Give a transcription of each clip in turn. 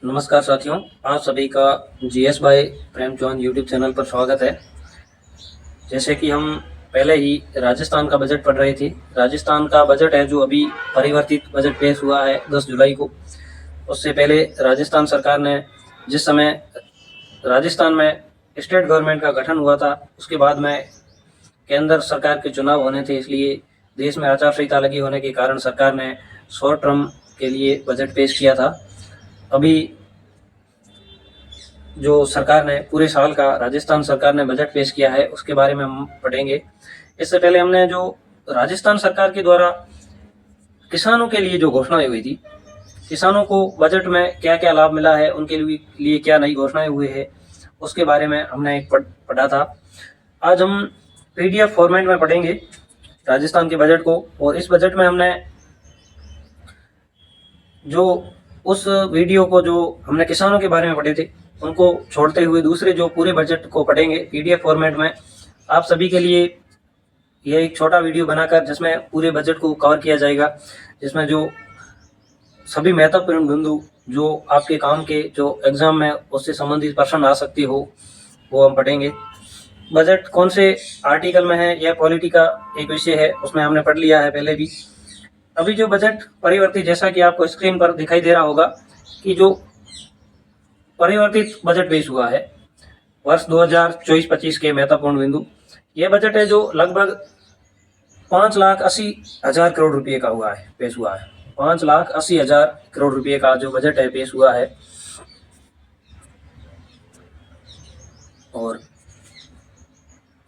नमस्कार साथियों, आप सभी का GS bye Premchand YouTube channel पर स्वागत है। जैसे कि हम पहले ही राजस्थान का बजट पढ़ रहे थे। राजस्थान का बजट है जो अभी परिवर्तित बजट पेश हुआ है 10 जुलाई को। उससे पहले राजस्थान सरकार ने जिस समय राजस्थान में स्टेट गवर्नमेंट का गठन हुआ था, उसके बाद में केंद्र सरकार के चुनाव होने थे, इसलिए देश में आचार संहिता लगी होने के कारण सरकार ने शॉर्ट टर्म के लिए बजट पेश किया था। अभी जो सरकार ने पूरे साल का राजस्थान सरकार ने बजट पेश किया है, उसके बारे में हम पढ़ेंगे। इससे पहले हमने जो राजस्थान सरकार के द्वारा किसानों के लिए जो घोषणाएं हुई थी, किसानों को बजट में क्या क्या लाभ मिला है, उनके लिए क्या नई घोषणाएं हुई है, उसके बारे में हमने एक पढ़ा था। आज हम पीडीएफ फॉर्मेट में पढ़ेंगे राजस्थान के बजट को। और इस बजट में हमने जो उस वीडियो को जो हमने किसानों के बारे में पढ़े थे, उनको छोड़ते हुए दूसरे जो पूरे बजट को पढ़ेंगे पीडीएफ फॉर्मेट में। आप सभी के लिए यह एक छोटा वीडियो बनाकर जिसमें पूरे बजट को कवर किया जाएगा, जिसमें जो सभी महत्वपूर्ण बिंदु जो आपके काम के जो एग्जाम में उससे संबंधित प्रश्न आ सकते हो, वो हम पढ़ेंगे। बजट कौन से आर्टिकल में है, यह पॉलिटी का एक विषय है, उसमें हमने पढ़ लिया है पहले भी। अभी जो बजट परिवर्तित, जैसा कि आपको स्क्रीन पर दिखाई दे रहा होगा कि जो परिवर्तित बजट पेश हुआ है वर्ष 2024-25 के महत्वपूर्ण बिंदु, यह बजट है जो लगभग 5,80,000 करोड़ रुपए का पेश हुआ है। 5,80,000 करोड़ रुपए का जो बजट है पेश हुआ है। और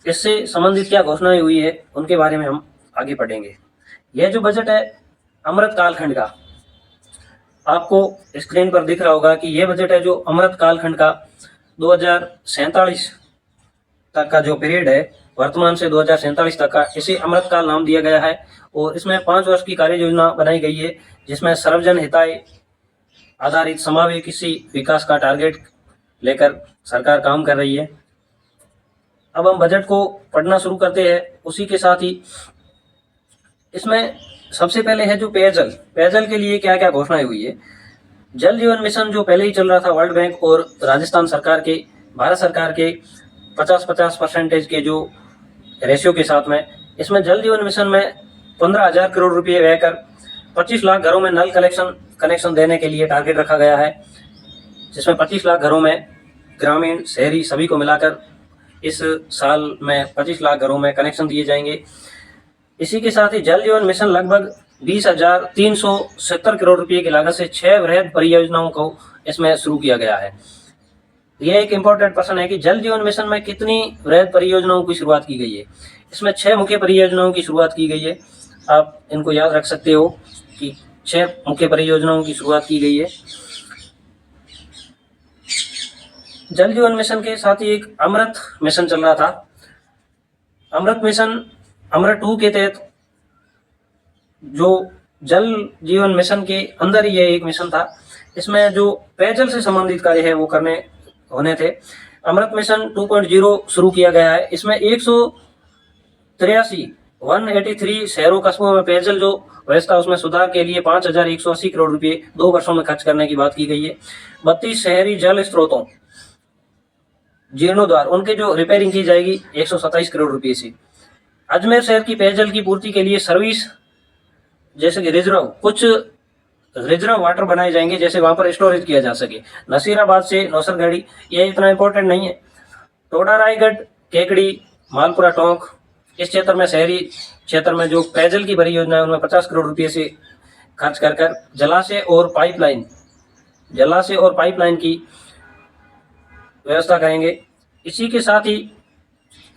इससे संबंधित क्या घोषणाएं हुई है, उनके बारे में हम आगे पढ़ेंगे। यह जो बजट है अमृत कालखंड का, आपको स्क्रीन पर दिख रहा होगा कि यह बजट है जो अमृत कालखंड का 2047 तक का जो पीरियड है, वर्तमान से 2047 तक का, इसे अमृत काल नाम दिया गया है। और इसमें 5 वर्ष की कार्य योजना बनाई गई है, जिसमें सर्वजन हिताय आधारित समावेशी विकास का टारगेट लेकर सरकार काम कर रही है। अब हम बजट को पढ़ना शुरू करते हैं। उसी के साथ ही इसमें सबसे पहले है जो पेयजल के लिए क्या क्या घोषणाएं हुई है। जल जीवन मिशन जो पहले ही चल रहा था, वर्ल्ड बैंक और राजस्थान सरकार के, भारत सरकार के 50-50% के जो रेशियो के साथ में, इसमें जल जीवन मिशन में 15,000 करोड़ रुपए व्यय कर 25 लाख घरों में नल कनेक्शन देने के लिए टारगेट रखा गया है, जिसमें 25 लाख घरों में ग्रामीण शहरी सभी को मिलाकर इस साल में 25 लाख घरों में कनेक्शन दिए जाएंगे। इसी के साथ ही जल जीवन मिशन लगभग 20,370 करोड़ रुपए की लागत से 6 वृहद परियोजनाओं को इसमें शुरू किया गया है। यह एक इम्पोर्टेंट प्रश्न है कि जल जीवन मिशन में कितनी वृहद परियोजनाओं की शुरुआत की गई है। इसमें 6 मुख्य परियोजनाओं की शुरुआत की गई है। आप इनको याद रख सकते हो कि 6 मुख्य परियोजनाओं की शुरुआत की गई है। जल जीवन मिशन के साथ ही एक अमृत मिशन चल रहा था। अमृत मिशन अमृत 2 के तहत जो जल जीवन मिशन के अंदर ही यह एक मिशन था, इसमें जो पेयजल से संबंधित कार्य है वो करने होने थे। अमृत मिशन 2.0 शुरू किया गया है। इसमें 183 शहरों कस्बों में पेयजल जो व्यवस्था उसमें सुधार के लिए 5,180 करोड़ रुपए 2 वर्षों में खर्च करने की बात की गई है। 32 शहरी जल स्रोतों जीर्णोद्वार, उनके जो रिपेयरिंग की जाएगी 127 करोड़ रुपए से। अजमेर शहर की पेयजल की पूर्ति के लिए सर्विस, जैसे कि कुछ रिजर्व वाटर बनाए जाएंगे, जैसे वहां पर स्टोरेज किया जा सके। नसीराबाद से नौसरगढ़ी, ये इतना इंपॉर्टेंट नहीं है। टोडा रायगढ़ केकड़ी मालपुरा टोंक, इस क्षेत्र में शहरी क्षेत्र में जो पेयजल की परियोजना है उनमें 50 करोड़ रुपए से खर्च कर जलाशय और पाइपलाइन की व्यवस्था करेंगे। इसी के साथ ही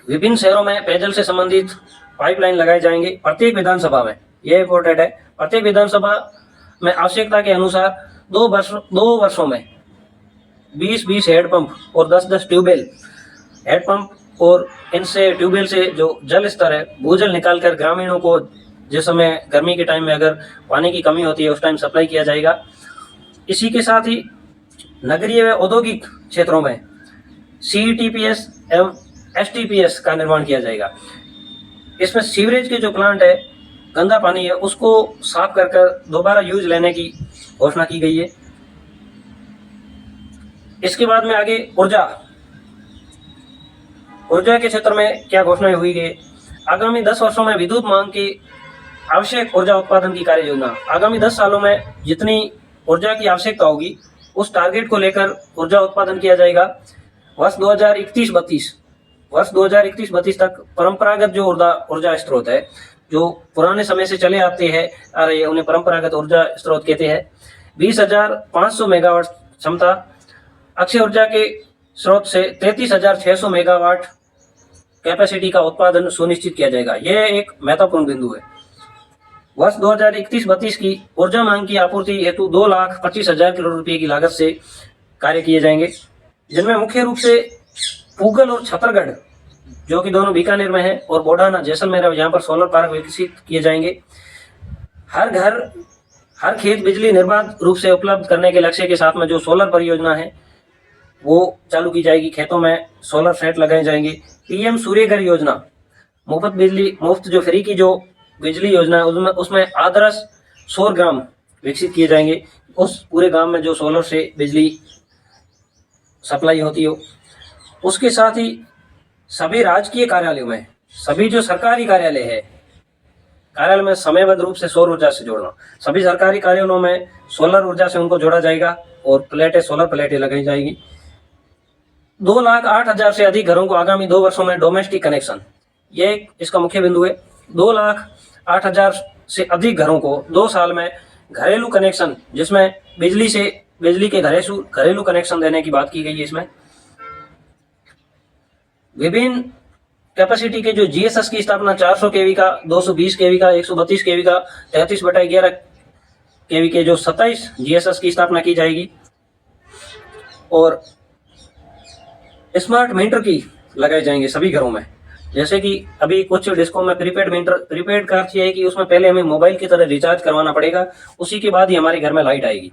विभिन्न शहरों में पेयजल से संबंधित पाइपलाइन लगाए जाएंगे। प्रत्येक विधानसभा में, यह इंपॉर्टेंट है, प्रत्येक विधानसभा में आवश्यकता के अनुसार 2 वर्षों में 20-20 हेडपंप और 10-10 ट्यूबवेल हेडपंप, और इनसे ट्यूबवेल से जो जल स्तर है, भूजल निकालकर ग्रामीणों को जिस समय गर्मी के टाइम में अगर पानी की कमी होती है उस टाइम सप्लाई किया जाएगा। इसी के साथ ही नगरीय व औद्योगिक क्षेत्रों में CETPS एवं STPS का निर्माण किया जाएगा। इसमें सीवरेज के जो प्लांट है, गंदा पानी है, उसको साफ कर दोबारा यूज लेने की घोषणा की गई है। इसके बाद में आगे ऊर्जा के क्षेत्र में क्या घोषणाएं हुई है। आगामी 10 वर्षों में विद्युत मांग की आवश्यक ऊर्जा उत्पादन की कार्य योजना। आगामी 10 सालों में जितनी ऊर्जा की आवश्यकता होगी उस टारगेट को लेकर ऊर्जा उत्पादन किया जाएगा। वर्ष 2031-32 तक परंपरागत जो ऊर्जा स्रोत है, जो पुराने समय से चले आते हैं आ रहे हैं, उन्हें परंपरागत ऊर्जा स्रोत कहते हैं। 20,500 मेगावाट क्षमता अक्षय ऊर्जा के स्रोत से 33,600 मेगावाट कैपेसिटी का उत्पादन सुनिश्चित किया जाएगा। यह एक महत्वपूर्ण बिंदु है। वर्ष 2031-32 की ऊर्जा मांग की आपूर्ति हेतु 2,25,000 करोड़ रुपए की लागत से कार्य किए जाएंगे, जिनमें मुख्य रूप से पूगल और छतरगढ़, जो कि दोनों बीकानेर में है, और बोडाना जैसलमेर, यहाँ पर सोलर पार्क विकसित किए जाएंगे। हर घर हर खेत बिजली निर्बाध रूप से उपलब्ध करने के लक्ष्य के साथ में जो सोलर परियोजना है वो चालू की जाएगी। खेतों में सोलर सेट लगाए जाएंगे। पीएम सूर्य घर योजना, मुफ्त जो फ्री की जो बिजली योजना है उसमें आदर्श सौर ग्राम विकसित किए जाएंगे। उस पूरे गांव में जो सोलर से बिजली सप्लाई होती हो। उसके साथ ही सभी राजकीय कार्यालयों में, सभी जो सरकारी कार्यालय है, कार्यालय में समयबद्ध रूप से सौर ऊर्जा से जोड़ना। सभी सरकारी कार्यालयों में सोलर ऊर्जा से उनको जोड़ा जाएगा और सोलर प्लेटें लगाई जाएगी। 2,08,000 से अधिक घरों को आगामी 2 वर्षों में डोमेस्टिक कनेक्शन, ये इसका मुख्य बिंदु है। 2,08,000 से अधिक घरों को 2 साल में घरेलू कनेक्शन, जिसमें बिजली के घरेलू कनेक्शन देने की बात की गई है। इसमें विभिन्न कैपेसिटी के जो जीएसएस की स्थापना 400 केवी का, 220 केवी का, 132 केवी का, 33/11 केवी के जो 27 जीएसएस की स्थापना की जाएगी। और स्मार्ट मीटर की लगाए जाएंगे सभी घरों में। जैसे कि अभी कुछ डिस्को में प्रीपेड का अर्थ यह है कि उसमें पहले हमें मोबाइल की तरह रिचार्ज करवाना पड़ेगा, उसी के बाद ही हमारे घर में लाइट आएगी।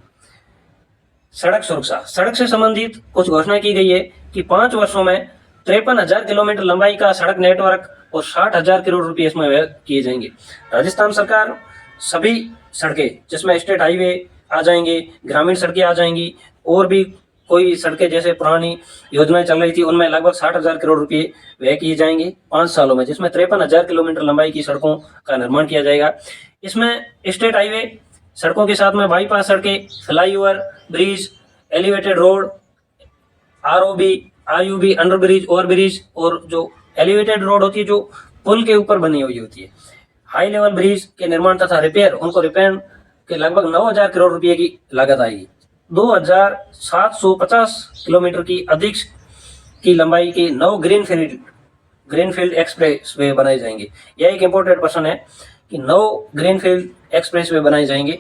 सड़क सुरक्षा, सड़क से संबंधित कुछ घोषणा की गई है कि 5 वर्षों में 53,000 किलोमीटर लंबाई का सड़क नेटवर्क और 60,000 करोड़ रुपए इसमें व्यय किए जाएंगे। राजस्थान सरकार सभी सड़कें, जिसमें स्टेट हाईवे आ जाएंगे, ग्रामीण सड़कें आ जाएंगी, और भी कोई सड़कें जैसे पुरानी योजनाएं चल रही थी, उनमें लगभग 60,000 करोड़ रुपए व्यय किए जाएंगे 5 सालों में, जिसमें 53,000 किलोमीटर लंबाई की सड़कों का निर्माण किया जाएगा। इसमें स्टेट हाईवे सड़कों के साथ में बाईपास सड़कें, flyover, bridge, elevated road, RUB, under bridge, over bridge, और जो एलिवेटेड रोड होती है जो पुल के ऊपर बनी हुई होती है, हाई लेवल ब्रिज के निर्माण तथा रिपेयर के लगभग 9,000 करोड़ रुपए की लागत आएगी। 2,750 किलोमीटर की अधिक की लंबाई की 9 ग्रीनफील्ड एक्सप्रेस वे बनाए जाएंगे। यह एक इम्पोर्टेंट पर्सन है कि 9 ग्रीनफील्ड एक्सप्रेस वे बनाए जाएंगे।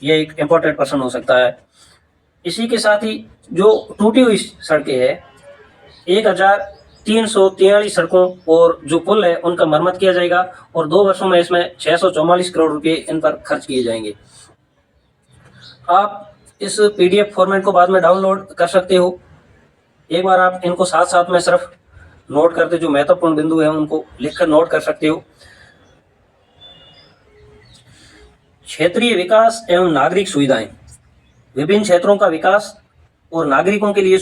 यह एक इम्पोर्टेंट पर्सन हो सकता है। इसी के साथ ही जो टूटी हुई सड़कें हैं, 1,343 सड़कों और जो पुल है उनका मरम्मत किया जाएगा, और 2 वर्षों में इसमें 644 करोड़ रुपए इन पर खर्च किए जाएंगे। आप इस पीडीएफ फॉर्मेट को बाद में डाउनलोड कर सकते हो। एक बार आप इनको साथ साथ में सिर्फ नोट करते, जो महत्वपूर्ण बिंदु है उनको लिखकर नोट कर सकते हो। क्षेत्रीय विकास एवं नागरिक सुविधाएं, विभिन्न क्षेत्रों का विकास और नागरिकों के लिए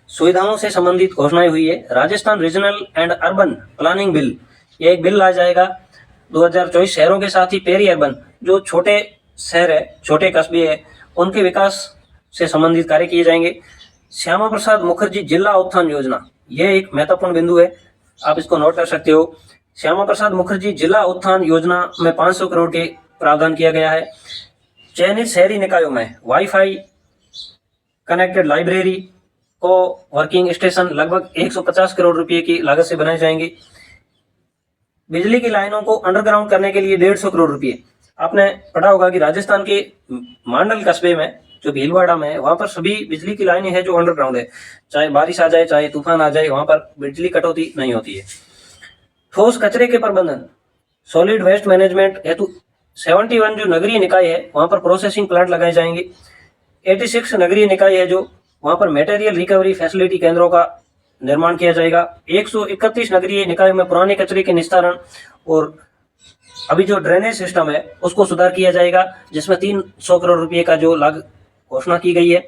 सुविधाओं से संबंधित घोषणाएं हुई है। Rajasthan regional and urban planning bill, यह एक बिल ला जाएगा 2024। शहरों के साथ ही पेरी अर्बन, जो छोटे शहर है, छोटे कस्बे है, उनके विकास से संबंधित कार्य किए जाएंगे। श्यामा प्रसाद मुखर्जी जिला उत्थान योजना, यह एक महत्वपूर्ण बिंदु है, आप इसको नोट कर सकते हो। श्यामा प्रसाद मुखर्जी जिला उत्थान योजना में 500 करोड़ के प्रावधान किया गया है। चयनित शहरी निकायों में वाईफाई कनेक्टेड लाइब्रेरी को वर्किंग स्टेशन लगभग 150 करोड़ रुपए की लागत से बनाए जाएंगे। बिजली की लाइनों को अंडरग्राउंड करने के लिए 150 करोड़ रुपए। आपने पढ़ा होगा कि राजस्थान के मांडल कस्बे में, जो भीलवाड़ा में है, वहां पर सभी बिजली की लाइनें हैं जो अंडरग्राउंड है। चाहे बारिश आ जाए, चाहे तूफान आ जाए, वहां पर बिजली कटौती नहीं होती है। ठोस कचरे के प्रबंधन, सॉलिड वेस्ट मैनेजमेंट हेतु 71 जो नगरीय निकाय है वहां पर प्रोसेसिंग प्लांट लगाए जाएंगे। 86 नगरीय निकाय है जो वहां पर मटेरियल रिकवरी फैसिलिटी केंद्रों का निर्माण किया जाएगा। 131 नगरीय निकायों में पुराने कचरे के निस्तारण और अभी जो ड्रेनेज सिस्टम है उसको सुधार किया जाएगा, जिसमें 300 करोड़ रुपए का जो घोषणा की गई है।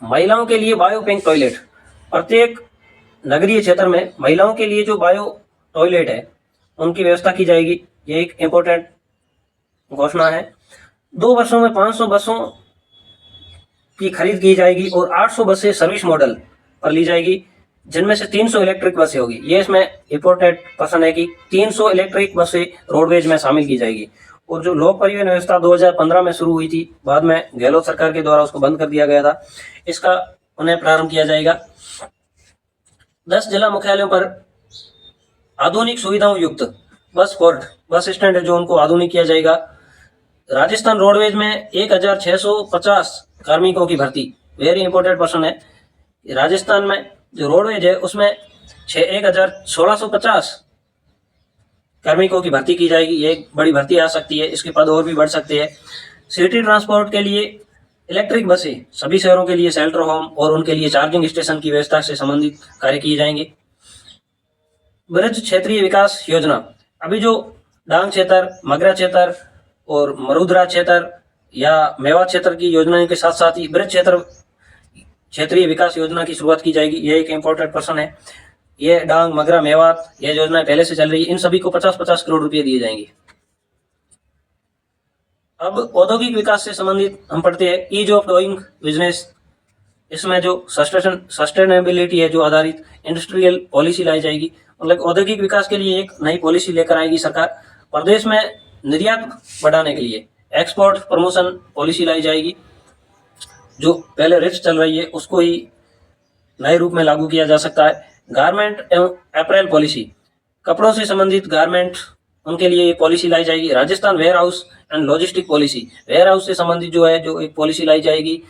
महिलाओं के लिए बायो पिंक टॉयलेट, प्रत्येक नगरीय क्षेत्र में महिलाओं के लिए जो बायो टॉयलेट है उनकी व्यवस्था की जाएगी। ये एक इम्पोर्टेंट घोषणा है। 2 वर्षों में 500 बसों की खरीद की जाएगी और 800 बसें सर्विस मॉडल पर ली जाएगी, जिनमें से 300 इलेक्ट्रिक बसें होगी। ये इसमें इम्पोर्टेंट पर्सन है कि 300 इलेक्ट्रिक बसें रोडवेज में शामिल की जाएगी। और जो लोक परिवहन व्यवस्था 2015 में शुरू हुई थी, बाद में गहलोत सरकार के द्वारा उसको बंद कर दिया गया था, इसका पुनः प्रारंभ किया जाएगा। 10 जिला मुख्यालयों पर आधुनिक सुविधाओं युक्त बस पोर्ट, बस स्टैंड है जो उनको आधुनिक किया जाएगा। राजस्थान रोडवेज में 1650 कार्मिकों की भर्ती, वेरी इंपॉर्टेंट पर्सन है। राजस्थान में जो रोडवेज है उसमें 1650 कार्मिकों की भर्ती की जाएगी। ये एक बड़ी भर्ती आ सकती है, इसके पद और भी बढ़ सकते हैं। सिटी ट्रांसपोर्ट के लिए इलेक्ट्रिक बसें सभी शहरों के लिए शेल्टर होम और उनके लिए चार्जिंग स्टेशन की व्यवस्था से संबंधित कार्य किए जाएंगे। ब्रज क्षेत्रीय विकास योजना, अभी जो डांग क्षेत्र, मगरा क्षेत्र और मरुधरा क्षेत्र या मेवात क्षेत्र की योजनाओं के साथ साथ ही ब्रज क्षेत्र क्षेत्रीय विकास योजना की शुरुआत की जाएगी। ये एक इम्पोर्टेंट पर्सन है। ये डांग, मगरा, मेवात, ये योजनाएं पहले से चल रही है। इन सभी को 50-50 करोड़ रुपए दिए जाएंगे। अब औद्योगिक विकास से संबंधित हम पढ़ते हैं ईज ऑफ डूइंग बिजनेस। इसमें जो सस्टेनेबिलिटी है, जो आधारित इंडस्ट्रियल पॉलिसी लाई जाएगी, मतलब औद्योगिक विकास के लिए एक नई पॉलिसी लेकर आएगी सरकार। प्रदेश में निर्यात बढ़ाने के लिए एक्सपोर्ट प्रमोशन पॉलिसी लाई जाएगी। जो पहले रिच चल रही है उसको ही नए रूप में लागू किया जा सकता है। गारमेंट एवं अपैरल पॉलिसी, कपड़ों से संबंधित गारमेंट, उनके लिए एक पॉलिसी लाई जाएगी। Rajasthan warehouse and logistic policy, warehouse से संबंधित जो है जो एक पॉलिसी लाई जाएगी।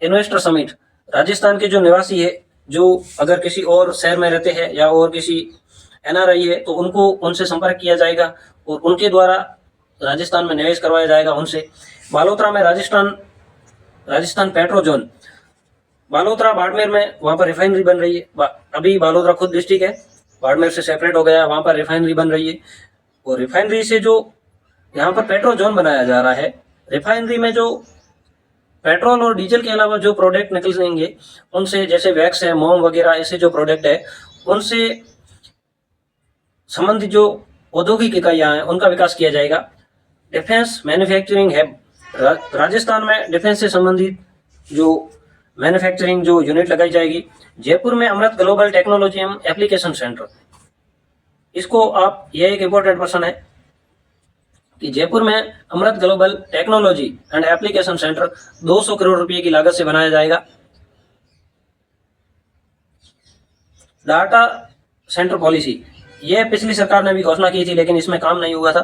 इन्वेस्टर समिट, राजस्थान के जो निवासी है, जो अगर किसी और शहर में रहते हैं या और किसी एनआरआई है, तो उनको उनसे संपर्क किया जाएगा और उनके द्वारा राजस्थान में निवेश करवाया जाएगा उनसे। बालोतरा में राजस्थान पेट्रो जोन, बालोतरा बाड़मेर में वहाँ पर रिफाइनरी बन रही है। अभी बालोतरा खुद डिस्ट्रिक्ट है, बाड़मेर से सेपरेट हो गया, वहाँ पर रिफाइनरी बन रही है। और रिफाइनरी से जो यहाँ पर पेट्रो जोन बनाया जा रहा है, रिफाइनरी में जो पेट्रोल और डीजल के अलावा जो प्रोडक्ट निकलेंगे उनसे, जैसे वैक्स है, मोम वगैरह, ऐसे जो प्रोडक्ट है उनसे संबंधित जो औद्योगिक इकाइयाँ हैं उनका विकास किया जाएगा। डिफेंस मैन्युफैक्चरिंग है, राजस्थान में डिफेंस से संबंधित जो मैन्युफैक्चरिंग जो यूनिट लगाई जाएगी। जयपुर में अमृत ग्लोबल टेक्नोलॉजी एवं एप्लीकेशन सेंटर, इसको आप, ये एक इम्पोर्टेंट पर्सन है कि जयपुर में Amrit Global Technology and Application Centre 200 crore रुपए की लागत से बनाया जाएगा। डाटा सेंटर पॉलिसी, ये पिछली सरकार ने भी घोषणा की थी लेकिन इसमें काम नहीं हुआ था।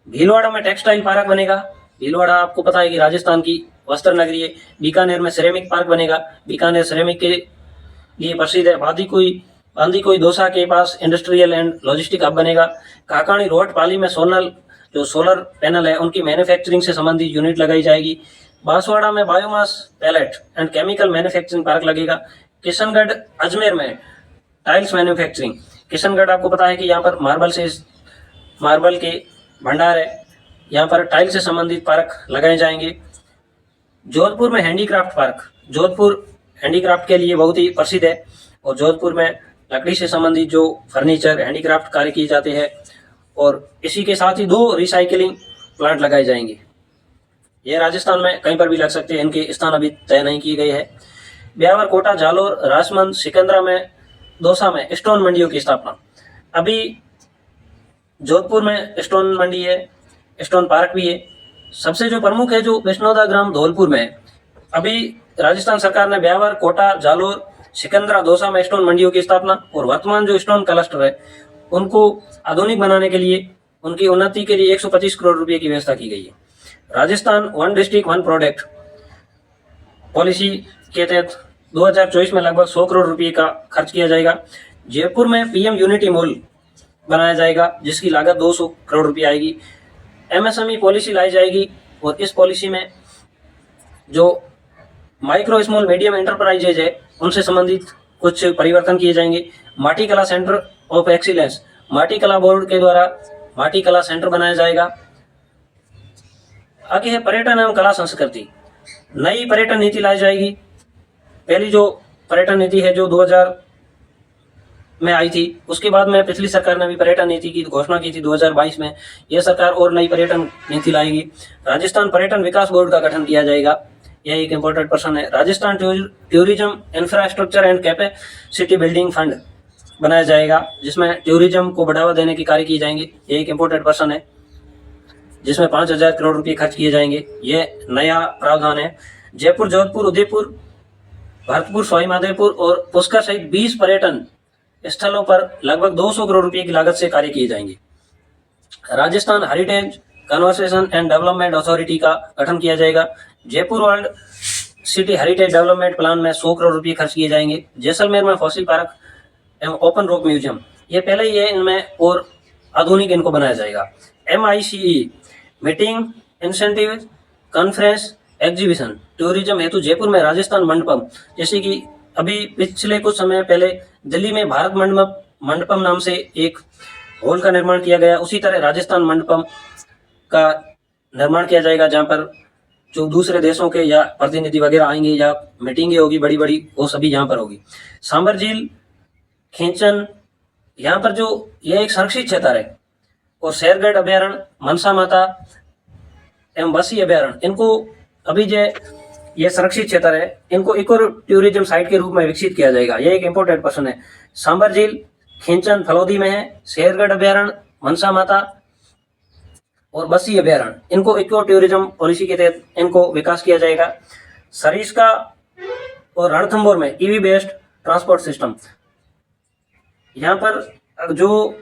भीलवाड़ा में टेक्सटाइल पार्क बनेगा। भीलवाड़ा आपको पता है कि राजस्थान की वस्त्र नगरी है। बीकानेर में सिरेमिक पार्क बनेगा, बीकानेर सिरेमिक के लिए प्रसिद्ध है। बांदी कोई दोसा के पास इंडस्ट्रियल एंड लॉजिस्टिक हब बनेगा। काकाणी रोड पाली में जो सोलर पैनल है उनकी मैन्युफैक्चरिंग से संबंधित यूनिट लगाई जाएगी। बांसवाड़ा में biomass pellet and chemical manufacturing park लगेगा। किशनगढ़ अजमेर में टाइल्स मैन्युफैक्चरिंग, किशनगढ़ आपको पता है कि यहाँ पर मार्बल के भंडार है, यहाँ पर टाइल से संबंधित पार्क लगाए जाएंगे। जोधपुर में हैंडीक्राफ्ट पार्क, जोधपुर हैंडीक्राफ्ट के लिए बहुत ही प्रसिद्ध है और जोधपुर में लकड़ी से संबंधित जो फर्नीचर, हैंडीक्राफ्ट कार्य किए जाते हैं। और इसी के साथ ही 2 रिसाइकलिंग प्लांट लगाए जाएंगे। ये राजस्थान में कहीं पर भी लग सकते हैं, इनके स्थान अभी तय नहीं किए गए हैं। ब्यावर, कोटा, जालोर, राजमंद, सिकंदरा में, दौसा में स्टोन मंडियों की स्थापना। अभी जोधपुर में स्टोन मंडी है, स्टोन पार्क भी है। सबसे जो प्रमुख है जो विष्णोदा ग्राम धौलपुर में है। अभी राजस्थान सरकार ने ब्यावर, कोटा, जालोर, सिकंदरा, दौसा में स्टोन मंडियों की स्थापना और वर्तमान जो स्टोन क्लस्टर है उनको आधुनिक बनाने के लिए, उनकी उन्नति के लिए 125 करोड़ रुपए की व्यवस्था की गई है। राजस्थान 1 डिस्ट्रिक्ट 1 प्रोडक्ट पॉलिसी के तहत 2024 में लगभग 100 करोड़ रुपए का खर्च किया जाएगा। जयपुर में पीएम यूनिटी मॉल बनाया जाएगा जिसकी लागत 200 करोड़ रुपए आएगी। एमएसएमई पॉलिसी लाई जाएगी और इस पॉलिसी में जो माइक्रो स्मॉल मीडियम एंटरप्राइजेज है उनसे संबंधित कुछ परिवर्तन किए जाएंगे। माटी कला सेंटर ऑफ एक्सीलेंस, माटी कला बोर्ड के द्वारा माटी कला सेंटर बनाया जाएगा। आगे है पर्यटन एवं कला संस्कृति, नई पर्यटन नीति लाई जाएगी। पहली जो पर्यटन नीति है जो 2000 में आई थी, उसके बाद में पिछली सरकार ने भी पर्यटन नीति की घोषणा की थी 2022 में। यह सरकार और नई पर्यटन नीति लाएगी। राजस्थान पर्यटन विकास बोर्ड का गठन किया जाएगा, यह एक इम्पोर्टेंट पर्सन है। Rajasthan tourism infrastructure and capacity building fund बनाया जाएगा, जिसमें टूरिज्म को बढ़ावा देने की कार्य किए जाएंगे। ये एक इम्पोर्टेंट पर्सन है, जिसमें 5,000 करोड़ रुपए खर्च किए जाएंगे। ये नया प्रावधान है। जयपुर, जोधपुर, उदयपुर, भरतपुर, सवाई माधोपुर और पुष्कर सहित 20 पर्यटन स्थलों पर लगभग 200 करोड़ रुपए की लागत से कार्य किए जाएंगे। Rajasthan heritage conservation and development authority का गठन किया जाएगा। Jaipur world city heritage development plan में 100 करोड़ रुपए खर्च किए जाएंगे। जैसलमेर में फॉसिल पार्क एवं ओपन रॉक म्यूजियम, ये पहले ही है, इनमें और आधुनिक इनको बनाया जाएगा। MICE meeting, incentive, conference, exhibition, tourism हेतु जयपुर में राजस्थान मंडपम, जैसे कि अभी पिछले कुछ समय पहले दिल्ली में भारत मंडपम नाम से एक हॉल का निर्माण किया गया, उसी तरह राजस्थान मंडपम का निर्माण किया जाएगा, जहाँ पर जो दूसरे देशों के या प्रतिनिधि वगैरह आएंगे या मीटिंगें होगी बड़ी बड़ी, वो सभी यहाँ पर होगी। सांबर झील, खींचन, यहाँ पर जो यह एक संरक्षित क्षेत्र है, और शेरगढ़ अभ्यारण्य, मनसा माता एवं बसी अभ्यारण्य, इनको अभी जो ये संरक्षित क्षेत्र है, इनको इको टूरिज्म साइट के रूप में विकसित किया जाएगा। यह एक इम्पोर्टेंट पर्सन है। सांबर झील, खींचन फलौदी में है, शेरगढ़ अभ्यारण्य, मनसा माता और बसी अभ्यारण्य, इनको इको टूरिज्म पॉलिसी के तहत इनको विकास किया जाएगा। सरिस्का और रणथंभौर में EV बेस्ड ट्रांसपोर्ट सिस्टम, यहाँ पर जो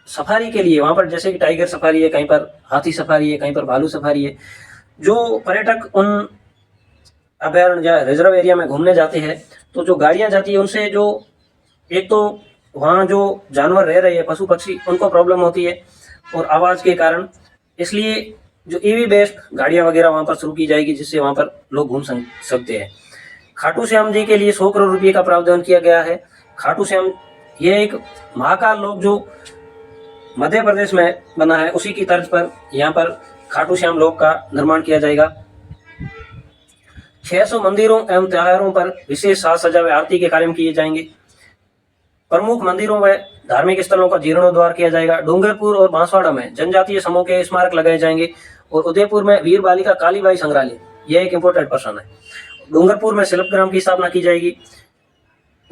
सफारी के लिए, वहाँ पर जैसे कि टाइगर सफारी है, कहीं पर हाथी सफारी है, कहीं पर भालू सफारी है, जो पर्यटक उन अभ्यारण्य या रिजर्व एरिया में घूमने जाते हैं, तो जो गाड़ियाँ जाती है उनसे जो एक तो वहाँ जो जानवर रह रहे हैं, पशु पक्षी, उनको प्रॉब्लम होती है और आवाज़ के कारण, इसलिए जो EV बेस्ड गाड़ियाँ वगैरह वहाँ पर शुरू की जाएगी, जिससे वहाँ पर लोग घूम सकते हैं। खाटू श्याम जी के लिए 100 करोड़ रुपये का प्रावधान किया गया है। खाटू श्याम ये एक महाकाल लोक जो मध्य प्रदेश में बना है, उसी की तर्ज पर यहाँ पर खाटू श्याम लोक का निर्माण किया जाएगा। 600 मंदिरों एवं त्योहारों पर विशेष साज सज्जा व आरती के कार्य किए जाएंगे। प्रमुख मंदिरों व धार्मिक स्थलों का जीर्णोद्धार किया जाएगा। डूंगरपुर और बांसवाड़ा में जनजातीय समूह के स्मारक लगाए जाएंगे और उदयपुर में वीर बालिका कालीबाई संग्रहालय, यह एक इम्पोर्टेंट पर्सन है। डूंगरपुर में शिल्पग्राम की स्थापना की जाएगी।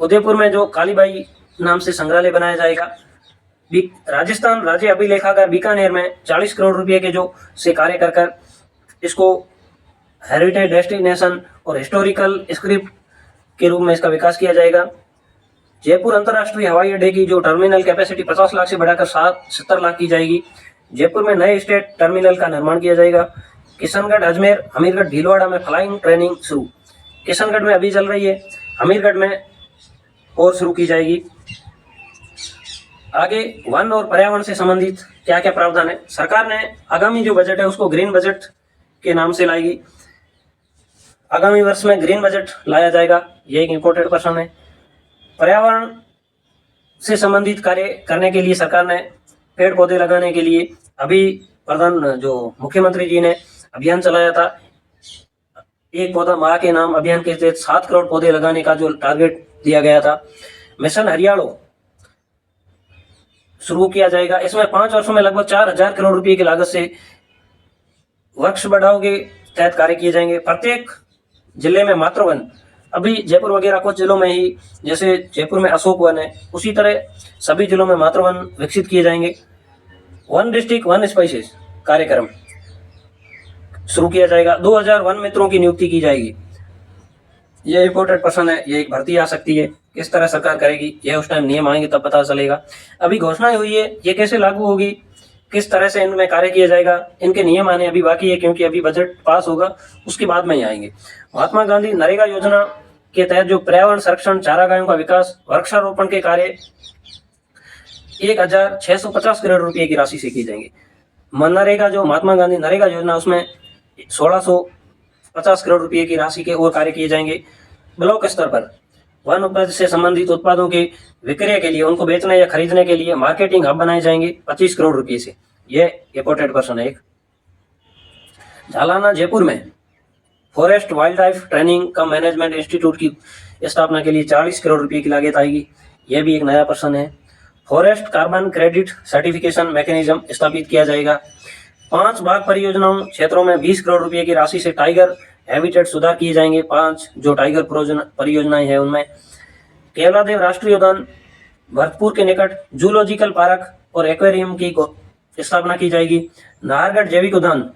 उदयपुर में जो कालीबाई नाम से संग्रहालय बनाया जाएगा। राजस्थान राज्य अभिलेखागार बीकानेर में 40 करोड़ रुपए के जो से कार्य कर इसको हेरिटेज डेस्टिनेशन और हिस्टोरिकल स्क्रिप्ट के रूप में इसका विकास किया जाएगा। जयपुर अंतर्राष्ट्रीय हवाई अड्डे की जो टर्मिनल कैपेसिटी 50 लाख से बढ़ाकर 70 लाख की जाएगी। जयपुर में नए स्टेट टर्मिनल का निर्माण किया जाएगा। किशनगढ़, अजमेर, हमीरगढ़, भीलवाड़ा में फ्लाइंग ट्रेनिंग शुरू। किशनगढ़ में अभी चल रही है, हमीरगढ़ में और शुरू की जाएगी। आगे वन और पर्यावरण से संबंधित क्या क्या प्रावधान है, सरकार ने आगामी जो बजट है उसको ग्रीन बजट के नाम से लाएगी। आगामी वर्ष में ग्रीन बजट लाया जाएगा, ये एक इम्पोर्टेंट पर्सन है। पर्यावरण से संबंधित कार्य करने के लिए सरकार ने पेड़ पौधे लगाने के लिए अभी प्रधान जो मुख्यमंत्री जी ने अभियान चलाया था, एक पौधा माँ के नाम अभियान के तहत 7 करोड़ पौधे लगाने का जो टारगेट दिया गया था। मिशन हरियाणो शुरू किया जाएगा। इसमें 5 वर्षों में लगभग 4,000 करोड़ रुपए की लागत से वृक्ष बढ़ाओ के तहत कार्य किए जाएंगे। प्रत्येक जिले में मातृवन, अभी जयपुर वगैरह कुछ जिलों में ही, जैसे जयपुर में अशोक वन है, उसी तरह सभी जिलों में मातृवन विकसित किए जाएंगे। वन डिस्ट्रिक्ट वन स्पाइसेस कार्यक्रम शुरू किया जाएगा। 2000 वन मित्रों की नियुक्ति की जाएगी। ये इंपॉर्टेंट पर्सन है, ये एक भर्ती आ सकती है। किस तरह सरकार करेगी, यह उस टाइम नियम आएंगे तब पता चलेगा। अभी घोषणाएं हुई है, ये कैसे लागू होगी, किस तरह से इनमें कार्य किया जाएगा, इनके नियम आने अभी बाकी है, क्योंकि अभी बजट पास होगा उसके बाद में ही आएंगे। महात्मा गांधी नरेगा योजना के तहत जो पर्यावरण संरक्षण, चारागाहों का विकास, वृक्षारोपण के कार्य 1650 करोड़ रुपए की राशि से किए जाएंगे। मनरेगा जो महात्मा गांधी नरेगा योजना, उसमें 1650 करोड़ रुपए की राशि के और कार्य किए जाएंगे। ब्लॉक स्तर पर वन उपज से संबंधित उत्पादों के विक्रय के लिए, उनको बेचने या खरीदने के लिए मार्केटिंग हब बनाए जाएंगे 25 करोड़ रुपए से। ये इंपोर्टेंट पर्सन है एक। झालाना जयपुर में फॉरेस्ट वाइल्ड लाइफ ट्रेनिंग कम मैनेजमेंट इंस्टीट्यूट की स्थापना के लिए 40 करोड़ रुपए की लागत आएगी, यह भी एक नया प्रश्न है। Forest carbon credit certification mechanism स्थापित किया जाएगा। 5 बाघ परियोजनाओं क्षेत्रों में 20 करोड़ रुपए की राशि से टाइगर हैबिटेट सुधार किए जाएंगे। 5 जो टाइगर परियोजनाएं हैं उनमें केवलादेव राष्ट्रीय उद्यान भरतपुर के निकट जूलॉजिकल पार्क और एक्वेरियम की स्थापना की जाएगी। नाहरगढ़ जैविक उद्यान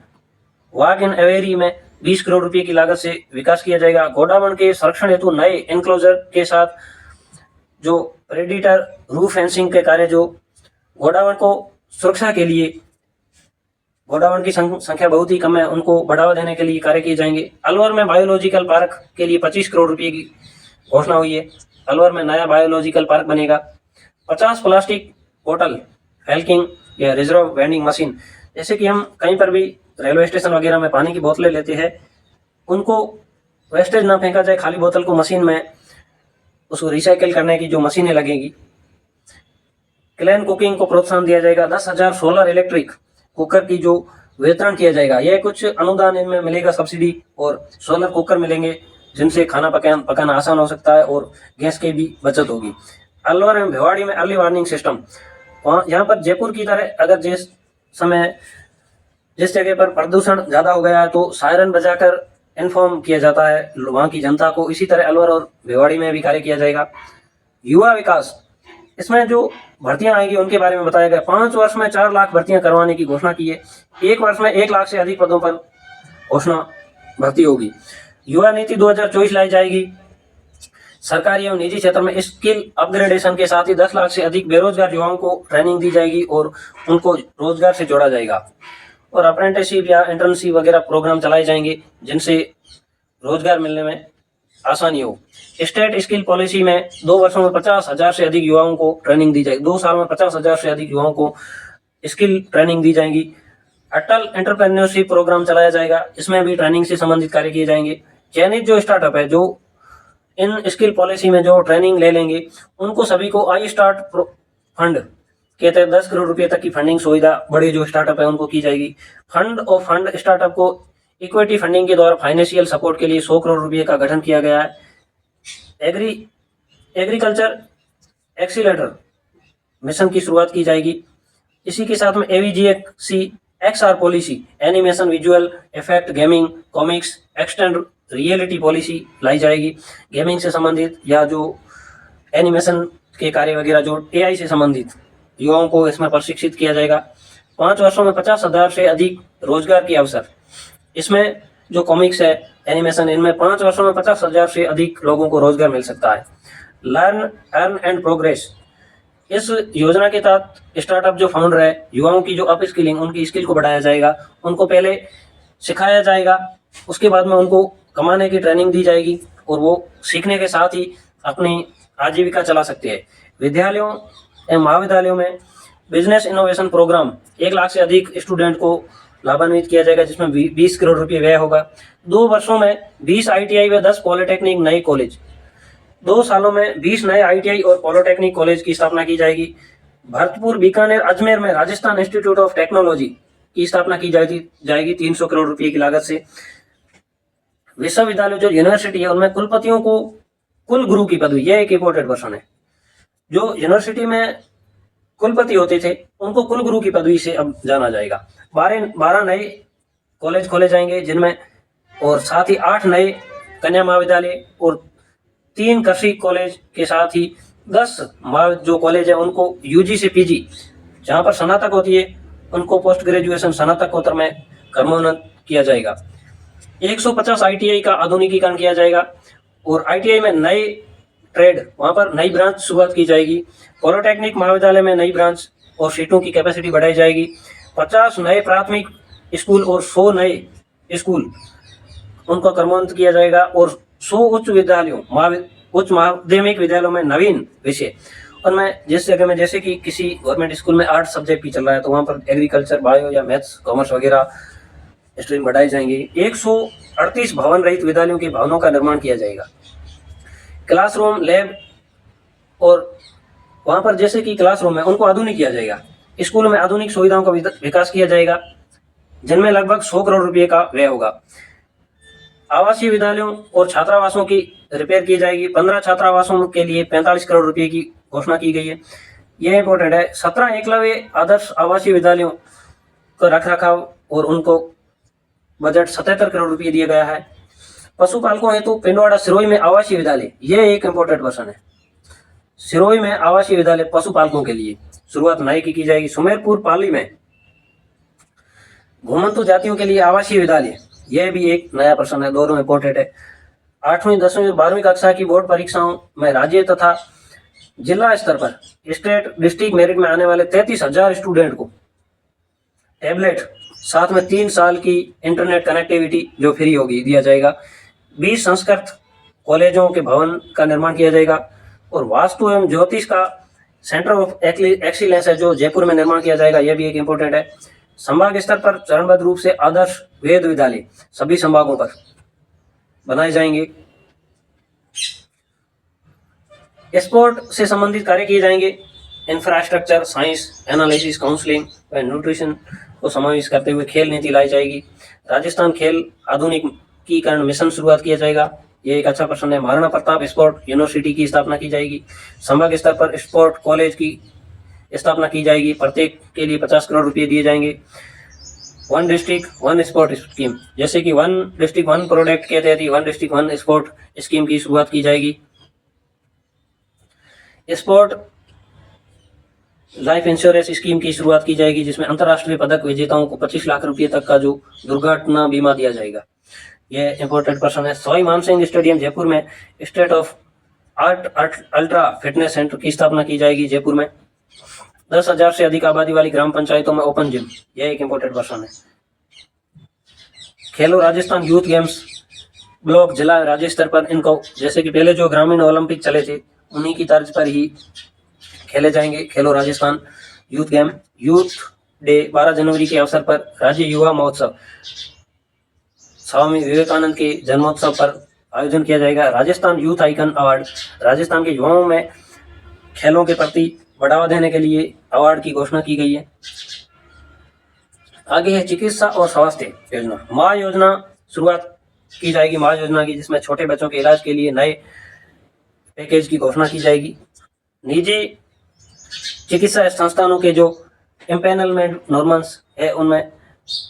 वाघ इन एवेरी में 20 करोड़ रुपए की लागत से विकास किया जाएगा। गोडावण के संरक्षण हेतु नए एनक्लोजर के साथ जो प्रेडिटर रूफ फेंसिंग के कार्य जो गोडावण को सुरक्षा के लिए, गोडावण की संख्या बहुत ही कम है, उनको बढ़ावा देने के लिए कार्य किए जाएंगे। अलवर में बायोलॉजिकल पार्क के लिए 25 करोड़ रुपए की घोषणा हुई है। अलवर में नया बायोलॉजिकल पार्क बनेगा। 50 प्लास्टिक बोतल फैल्किंग या रिजर्व वेंडिंग मशीन, जैसे कि हम कहीं पर भी रेलवे स्टेशन वगैरह में पानी की बोतलें लेते हैं, उनको वेस्टेज ना फेंका जाए, खाली बोतल को मशीन में उसको रिसाइकिल करने की जो मशीनें लगेंगी। क्लीन कुकिंग को प्रोत्साहन दिया जाएगा। 10,000 सोलर इलेक्ट्रिक कुकर की जो वितरण किया जाएगा, यह कुछ अनुदान इनमें मिलेगा, सब्सिडी, और सोलर कुकर मिलेंगे जिनसे खाना पकाना आसान हो सकता है और गैस की भी बचत होगी। अलवर एवं भिवाड़ी में अर्ली वार्निंग सिस्टम, वहाँ यहाँ पर जयपुर की तरह अगर जिस जगह पर प्रदूषण ज़्यादा हो गया है तो सायरन बजाकर इन्फॉर्म किया जाता है वहाँ की जनता को। इसी तरह अलवर और भिवाड़ी में भी कार्य किया जाएगा। युवा विकास, इसमें जो भर्तियां आएंगी उनके बारे में बताया गया। 5 वर्ष में 4 लाख भर्तियां करवाने की घोषणा की है। 1 वर्ष में 1 लाख से अधिक पदों पर घोषणा भर्ती होगी। युवा नीति 2024 लाई जाएगी। सरकारी एवं निजी क्षेत्र में स्किल अपग्रेडेशन के साथ ही 10 लाख से अधिक बेरोजगार युवाओं को ट्रेनिंग दी जाएगी और उनको रोजगार से जोड़ा जाएगा। और अप्रेंटिसशिप या इंटर्नशिप वगैरह प्रोग्राम चलाए जाएंगे जिनसे रोजगार मिलने में आसानी हो। स्टेट स्किल पॉलिसी में 2 वर्षों में 50,000 से अधिक युवाओं को ट्रेनिंग दी जाएगी। 2 साल में 50,000 से अधिक युवाओं को स्किल ट्रेनिंग दी जाएगी। अटल एंटरप्रेन्योरशिप प्रोग्राम चलाया जाएगा, इसमें भी ट्रेनिंग से संबंधित कार्य किए जाएंगे। चयनित जो स्टार्टअप है जो इन स्किल पॉलिसी में जो ट्रेनिंग ले लेंगे उनको सभी को आई स्टार्ट फंड के तहत 10 करोड़ रुपए तक की फंडिंग सुविधा बड़े जो स्टार्टअप है उनको की जाएगी। फंड स्टार्टअप को इक्विटी फंडिंग के द्वारा फाइनेंशियल सपोर्ट के लिए 100 करोड़ रुपए का गठन किया गया है। एग्रीकल्चर एक्सीलरेटर मिशन की शुरुआत की जाएगी। इसी के साथ में AVGC XR policy, animation, visual effect, gaming, comics, extend reality policy लाई जाएगी। गेमिंग से संबंधित या जो एनिमेशन के कार्य वगैरह जो AI से संबंधित युवाओं को इसमें प्रशिक्षित किया जाएगा। 5 वर्षों में 50,000 से अधिक रोजगार के अवसर। इसमें जो कॉमिक्स है, एनिमेशन, इनमें 5 वर्षों में 50,000 से अधिक लोगों को रोजगार मिल सकता है। लर्न, अर्न एंड प्रोग्रेस, इस योजना के तहत स्टार्टअप जो फाउंडर है, युवाओं की जो अप स्किलिंग, उनकी स्किल को बढ़ाया जाएगा, उनको पहले सिखाया जाएगा, उसके बाद में उनको कमाने की ट्रेनिंग दी जाएगी और वो सीखने के साथ ही अपनी आजीविका चला सकते हैं। विद्यालयों एवं महाविद्यालयों में बिजनेस इनोवेशन प्रोग्राम 1 लाख से अधिक स्टूडेंट को लाभान्वित किया जाएगा, जिसमें 20 करोड़ रुपये व्यय होगा। 2 वर्षों में 20 ITI व 10 पॉलिटेक्निक नए कॉलेज, 2 सालों में 20 नए ITI और पॉलिटेक्निक कॉलेज की स्थापना की जाएगी। भरतपुर, बीकानेर, अजमेर में राजस्थान इंस्टीट्यूट ऑफ टेक्नोलॉजी की स्थापना की जाएगी 300 करोड़ रुपये की लागत से। विश्वविद्यालय जो यूनिवर्सिटी है उनमें कुलपतियों को कुल गुरु की पदवी, यह एक इंपॉर्टेंट पर्सन है। जो यूनिवर्सिटी में कुलपति होते थे उनको कुल गुरु की पदवी से अब जाना जाएगा। 12 नए कॉलेज खोले जाएंगे जिनमें, और साथ ही 8 नए कन्या महाविद्यालय और 3 कृषि कॉलेज के साथ ही 10 जो कॉलेज है उनको UG से PG, जहाँ पर स्नातक होती है उनको पोस्ट ग्रेजुएशन स्नातकोत्तर में क्रमोन्नत किया जाएगा। 150 ITI का आधुनिकीकरण किया जाएगा और ITI में नए ट्रेड, वहाँ पर नई ब्रांच शुरुआत की जाएगी। पॉलिटेक्निक महाविद्यालय में नई ब्रांच और सीटों की कैपेसिटी बढ़ाई जाएगी। 50 नए प्राथमिक स्कूल और 100 नए स्कूल उनको क्रमोन्नत किया जाएगा और 100 उच्च माध्यमिक विद्यालयों में नवीन विषय, उनमें जिस जगह में जैसे कि किसी गवर्नमेंट स्कूल में आर्ट सब्जेक्ट भी चल रहा है तो वहाँ पर एग्रीकल्चर, बायो या मैथ्स, कॉमर्स वगैरह स्ट्रीम बढ़ाई जाएंगी। 138 भवन रहित विद्यालयों के भवनों का निर्माण किया जाएगा। क्लासरूम, लैब, और वहाँ पर जैसे कि क्लासरूम है उनको आधुनिक किया जाएगा। स्कूल में आधुनिक सुविधाओं का विकास किया जाएगा जिनमें लगभग 100 करोड़ रुपए का व्यय होगा। आवासीय विद्यालयों और छात्रावासों की रिपेयर की जाएगी। 15 छात्रावासों के लिए 45 करोड़ रुपए की घोषणा की गई है। यह इंपॉर्टेंट है। 17 एकलव्य आदर्श आवासीय विद्यालयों का रखरखाव और उनको बजट 77 करोड़ रुपए दिया गया है। पशुपालकों हेतु पिंडवाड़ा सिरोही में आवासीय विद्यालय, यह एक इंपॉर्टेंट पर्सन है। सिरोही में आवासीय विद्यालय पशुपालकों के लिए शुरुआत नई की जाएगी। सुमेरपुर पाली में घुमंतु जातियों के लिए आवासीय विद्यालय, यह भी एक नया प्रश्न है, दोनों इंपॉर्टेंट है। 8वीं 10वीं 12वीं कक्षा की बोर्ड परीक्षाओं में राज्य तथा जिला स्तर पर स्टेट डिस्ट्रिक्ट मेरिट में आने वाले 33,000 स्टूडेंट को टैबलेट, साथ में 3 साल की इंटरनेट कनेक्टिविटी जो फ्री होगी दिया जाएगा। 20 संस्कृत कॉलेजों के भवन का निर्माण किया जाएगा और वास्तु एवं ज्योतिष का सेंटर ऑफ एक्सीलेंस है जो जयपुर में निर्माण किया जाएगा, यह भी एक इंपॉर्टेंट है। संभाग स्तर पर चरणबद्ध रूप से आदर्श वेद विद्यालय सभी संभागों पर बनाए जाएंगे। स्पोर्ट से संबंधित कार्य किए जाएंगे। इंफ्रास्ट्रक्चर, साइंस, एनालिसिस, काउंसलिंग व न्यूट्रिशन को समावेश करते हुए खेल नीति लाई जाएगी। राजस्थान खेल आधुनिकीकरण मिशन शुरुआत किया जाएगा, ये एक अच्छा प्रश्न है। महाराणा प्रताप स्पोर्ट यूनिवर्सिटी की स्थापना की जाएगी। संभाग स्तर पर स्पोर्ट कॉलेज की स्थापना की जाएगी, प्रत्येक के लिए 50 करोड़ रुपए दिए जाएंगे। 1 डिस्ट्रिक्ट 1 स्पोर्ट स्कीम, जैसे कि 1 डिस्ट्रिक्ट 1 प्रोडक्ट के तहत 1 डिस्ट्रिक्ट 1 स्पोर्ट स्कीम की शुरुआत की जाएगी। स्पोर्ट लाइफ इंश्योरेंस स्कीम की शुरुआत की जाएगी, जिसमें अंतर्राष्ट्रीय पदक विजेताओं को 25 लाख रुपए तक का जो दुर्घटना बीमा दिया जाएगा, यह इंपॉर्टेंट पर्सन है। सवाई मानसिंह स्टेडियम जयपुर में state of art ultra fitness centre की स्थापना की जाएगी जयपुर में। 10,000 से अधिक आबादी वाली ग्राम पंचायतों में ओपन जिम, यह एक इंपॉर्टेंट पर्सन है। खेलो राजस्थान यूथ गेम्स ब्लॉक जिला राज्य स्तर पर इनको, जैसे कि पहले जो ग्रामीण ओलंपिक चले थे उन्हीं की तर्ज पर ही खेले जाएंगे। खेलो Rajasthan youth game. Youth day 12 जनवरी के अवसर पर राज्य युवा महोत्सव स्वामी विवेकानंद के जन्मोत्सव पर आयोजन किया जाएगा। Rajasthan youth icon award, Rajasthan के युवाओं में खेलों के प्रति बढ़ावा देने के लिए अवार्ड की घोषणा की गई है। आगे है चिकित्सा और स्वास्थ्य योजना। माँ योजना शुरुआत की जाएगी, माँ योजना की, जिसमें छोटे बच्चों के इलाज के लिए नए पैकेज की घोषणा की जाएगी। निजी चिकित्सा संस्थानों के जो एम्पैनलमेंट नॉर्म्स है उनमें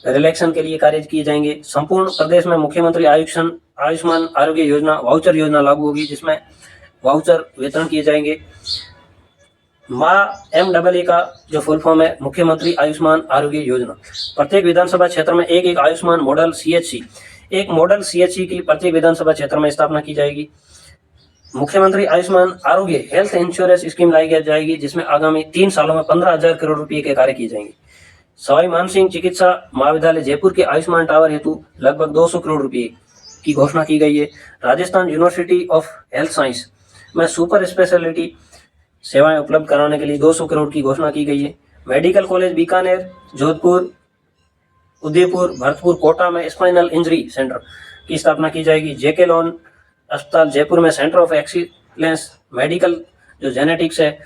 रिलैक्सेशन के लिए कार्य किए जाएंगे। संपूर्ण प्रदेश में मुख्यमंत्री आयुष्मान आरोग्य योजना वाउचर योजना लागू होगी, जिसमें वाउचर वितरण किए जाएंगे। MAA का जो फुल फॉर्म है मुख्यमंत्री आयुष्मान आरोग्य योजना। प्रत्येक विधानसभा क्षेत्र में एक आयुष्मान मॉडल CHC, एक मॉडल CHC की प्रत्येक विधानसभा क्षेत्र में स्थापना की जाएगी। मुख्यमंत्री आयुष्मान आरोग्य हेल्थ इंश्योरेंस स्कीम लाई जाएगी, जिसमें आगामी 3 सालों में 15,000 करोड़ रुपए के कार्य किए जाएंगे। सवाई मानसिंह चिकित्सा महाविद्यालय जयपुर के आयुष्मान टावर हेतु लगभग 200 करोड़ रुपए की घोषणा की गई है। Rajasthan university of health science में सुपर स्पेशलिटी सेवाएं उपलब्ध कराने के लिए 200 करोड़ की घोषणा की गई है। मेडिकल कॉलेज बीकानेर, जोधपुर, उदयपुर, भरतपुर, कोटा में स्पाइनल इंजरी सेंटर की स्थापना की जाएगी। JK लोन अस्पताल जयपुर में सेंटर ऑफ एक्सीलेंस मेडिकल जो जेनेटिक्स है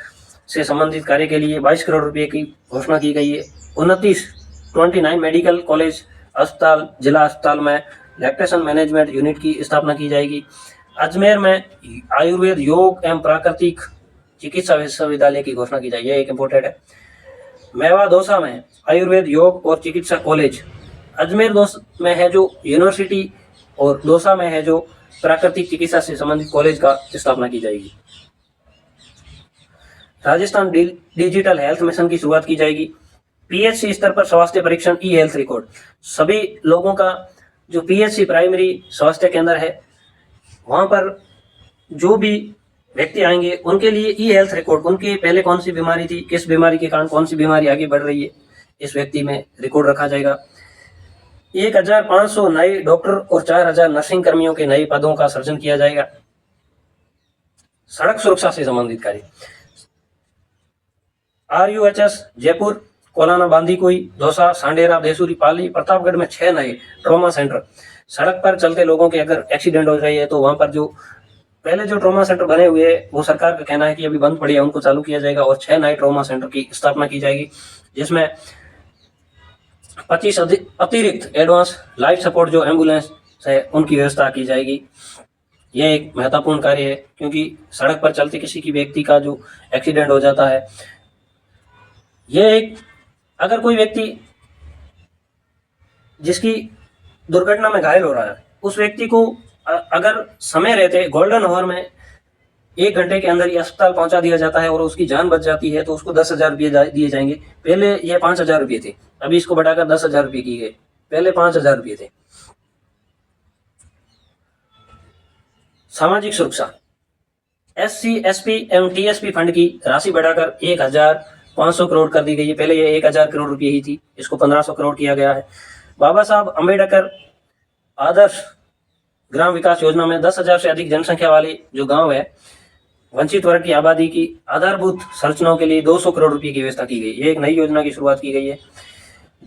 से संबंधित कार्य के लिए 22 करोड़ रुपए की घोषणा की गई है। 29 मेडिकल कॉलेज अस्पताल जिला अस्पताल में लैक्टेशन मैनेजमेंट यूनिट की स्थापना की जाएगी। अजमेर में आयुर्वेद योग एवं प्राकृतिक चिकित्सा विश्वविद्यालय की घोषणा की जाएगी, यह एक इम्पोर्टेंट है। मेवा दौसा में आयुर्वेद योग और चिकित्सा कॉलेज, अजमेर में है जो यूनिवर्सिटी और दौसा में है जो प्राकृतिक चिकित्सा से संबंधित कॉलेज का स्थापना की जाएगी। राजस्थान डिजिटल हेल्थ मिशन की शुरुआत की जाएगी। PHC स्तर पर स्वास्थ्य परीक्षण हेल्थ रिकॉर्ड, सभी लोगों का जो PHC प्राइमरी स्वास्थ्य केंद्र है वहां पर जो भी व्यक्ति आएंगे उनके लिए हेल्थ रिकॉर्ड, उनकी पहले कौन सी बीमारी थी, किस बीमारी के कारण कौन सी बीमारी आगे बढ़ रही है, इस व्यक्ति में रिकॉर्ड रखा जाएगा। 1,500 नए डॉक्टर और 4,000 नर्सिंग कर्मियों के नए पदों का सृजन किया जाएगा। सड़क सुरक्षा से संबंधित कार्य, RUHS जयपुर, कोलाना, बांदीकुई, दौसा, सांडेरा, देसूरी, पाली, प्रतापगढ़ में 6 नए ट्रॉमा सेंटर। सड़क पर चलते लोगों के अगर एक्सीडेंट हो रही है तो वहां पर जो पहले जो ट्रॉमा सेंटर बने हुए हैं वो सरकार का कहना है कि अभी बंद पड़े हैं, उनको चालू किया जाएगा और 6 नए ट्रॉमा सेंटर की स्थापना की जाएगी, जिसमें 25 अतिरिक्त एडवांस लाइफ सपोर्ट जो एम्बुलेंस से उनकी व्यवस्था की जाएगी। यह एक महत्वपूर्ण कार्य है, क्योंकि सड़क पर चलते किसी की व्यक्ति का जो एक्सीडेंट हो जाता है, यह एक अगर कोई व्यक्ति जिसकी दुर्घटना में घायल हो रहा है, उस व्यक्ति को अगर समय रहते गोल्डन आवर में 1 घंटे के अंदर ही अस्पताल पहुंचा दिया जाता है और उसकी जान बच जाती है, तो उसको 10,000 रुपये दिए जाएंगे। पहले यह 5,000 रुपये थे, अभी इसको बढ़ाकर 10,000 रुपये की गए, पहले 5,000 रुपये थे। सामाजिक सुरक्षा, SC, SP एवं TSP फंड की राशि बढ़ाकर 1,500 करोड़ कर दी गई है। पहले ये 1,000 करोड़ रुपये ही थी, इसको 1,500 करोड़ किया गया है। बाबा साहब अम्बेडकर आदर्श ग्राम विकास योजना में 10,000 से अधिक जनसंख्या वाले जो गांव है, वंचित वर्ग की आबादी की आधारभूत संरचनाओं के लिए 200 करोड़ रुपए की व्यवस्था की गई। ये एक नई योजना की शुरुआत की गई है।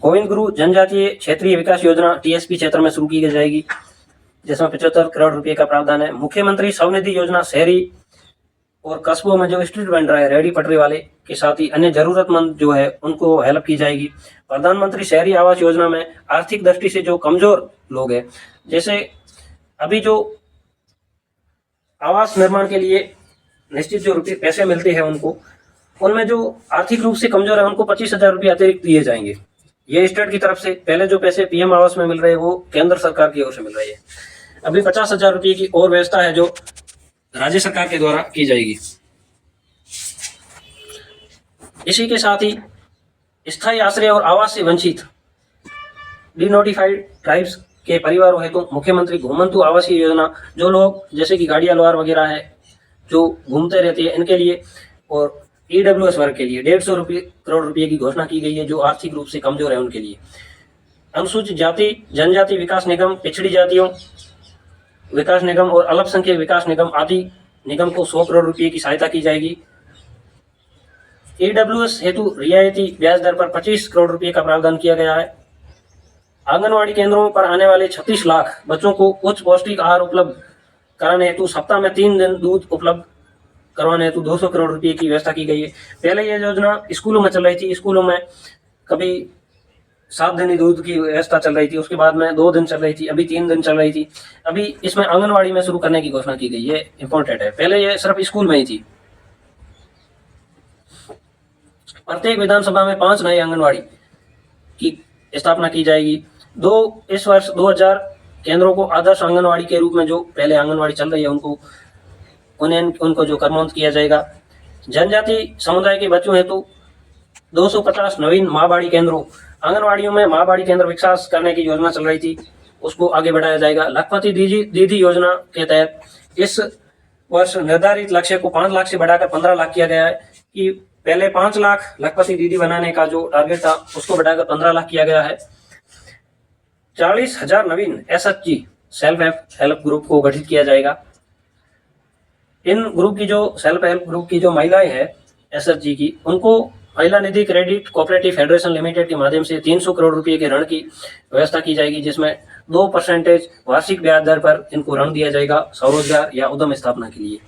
गोविंद गुरु जनजातीय क्षेत्रीय विकास योजना TSP क्षेत्र में शुरू की जाएगी, जिसमें 75 करोड़ रुपए का प्रावधान है। मुख्यमंत्री स्वनिधि योजना शहरी और कस्बों में जो स्ट्रीट वेंडर है, रेहड़ी पटरी वाले के साथ ही अन्य जरूरतमंद जो है उनको हेल्प की जाएगी। प्रधानमंत्री शहरी आवास योजना में आर्थिक दृष्टि से जो कमजोर लोग हैं, जैसे अभी जो आवास निर्माण के लिए निश्चित जो रुपये पैसे मिलते हैं उनको, उनमें जो आर्थिक रूप से कमजोर है उनको 25,000 रुपये अतिरिक्त दिए जाएंगे। ये स्टेट की तरफ से, पहले जो पैसे PM आवास में मिल रहे हैं वो केंद्र सरकार की ओर से मिल रही है। अभी 50,000 रुपये की और व्यवस्था है जो राज्य सरकार के द्वारा की जाएगी। इसी के साथ ही स्थायी आश्रय और आवास से वंचित डिनोटिफाइड ट्राइब्स के परिवारों हेतु मुख्यमंत्री घुमंतु आवासीय योजना, जो लोग जैसे कि गाड़िया लोहार वगैरह है जो घूमते रहते हैं, इनके लिए और EWS वर्ग के लिए 150 करोड़ रुपए की घोषणा की गई है, जो आर्थिक रूप से कमजोर है उनके लिए। अनुसूचित जाति जनजाति विकास निगम, पिछड़ी जातियों विकास निगम और अल्पसंख्यक विकास निगम आदि निगम को 100 करोड़ रुपए की सहायता की जाएगी। EWS हेतु रियायती ब्याज दर पर 25 करोड़ रुपए का प्रावधान किया गया है। आंगनवाड़ी केंद्रों पर आने वाले 36 लाख बच्चों को उच्च पौष्टिक आहार उपलब्ध कराने हेतु सप्ताह में 3 दिन दूध उपलब्ध करवाने हेतु 200 करोड़ रुपए की व्यवस्था की गई है। पहले यह योजना स्कूलों में चल रही थी, स्कूलों में कभी 7 दिन ही दूध की व्यवस्था चल रही थी, उसके बाद में 2 दिन चल रही थी, अभी 3 दिन चल रही थी। अभी इसमें आंगनवाड़ी में शुरू करने की घोषणा की गई, ये इंपॉर्टेंट है। पहले ये सिर्फ स्कूल में ही थी। प्रत्येक विधानसभा में 5 नए आंगनवाड़ी की स्थापना की जाएगी। इस वर्ष 2000 केंद्रों को आदर्श आंगनवाड़ी के रूप में, जो पहले आंगनवाड़ी चल रही है उनको जो कर्मोन्नत किया जाएगा। जनजाति समुदाय के बच्चों हेतु 250 नवीन माँ बाड़ी केंद्रों, आंगनवाड़ियों में माँ बाड़ी केंद्र विकास करने की योजना चल रही थी, उसको आगे बढ़ाया जाएगा। लखपति दीदी योजना के तहत इस वर्ष निर्धारित लक्ष्य को 5 लाख से बढ़ाकर 15 लाख किया गया है। कि पहले 5 लाख लखपति दीदी बनाने का जो टारगेट था उसको बढ़ाकर 15 लाख किया गया है। 40,000 नवीन SHG सेल्फ हेल्प ग्रुप को गठित किया जाएगा। इन ग्रुप की जो सेल्फ हेल्प ग्रुप की जो महिलाएं हैं SHG की, उनको महिला निधि क्रेडिट कोऑपरेटिव फेडरेशन लिमिटेड के माध्यम से 300 करोड़ रुपए के ऋण की व्यवस्था की जाएगी, जिसमें 2% वार्षिक ब्याज दर पर इनको ऋण दिया जाएगा स्वरोजगार या उद्यम स्थापना के लिए।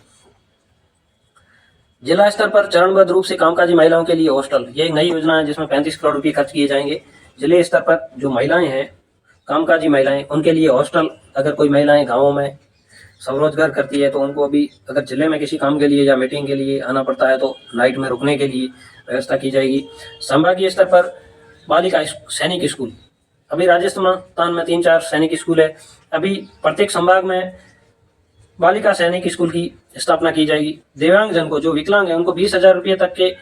जिला स्तर पर चरणबद्ध रूप से कामकाजी महिलाओं के लिए हॉस्टल, ये एक नई योजना है जिसमें 35 करोड़ रुपए खर्च किए जाएंगे। जिले स्तर पर जो महिलाएं हैं, कामकाजी महिलाएं, उनके लिए हॉस्टल, अगर कोई महिलाएं गाँवों में स्वरोजगार करती है तो उनको अभी अगर जिले में किसी काम के लिए या मीटिंग के लिए आना पड़ता है तो नाइट में रुकने के लिए व्यवस्था की जाएगी। संभागीय स्तर पर बालिका सैनिक स्कूल, अभी राजस्थान में 3-4 सैनिक स्कूल है, अभी प्रत्येक संभाग में बालिका सैनिक स्कूल की स्थापना की जाएगी। दिव्यांगजन को, जो विकलांग है, उनको 20,000 रुपये तक के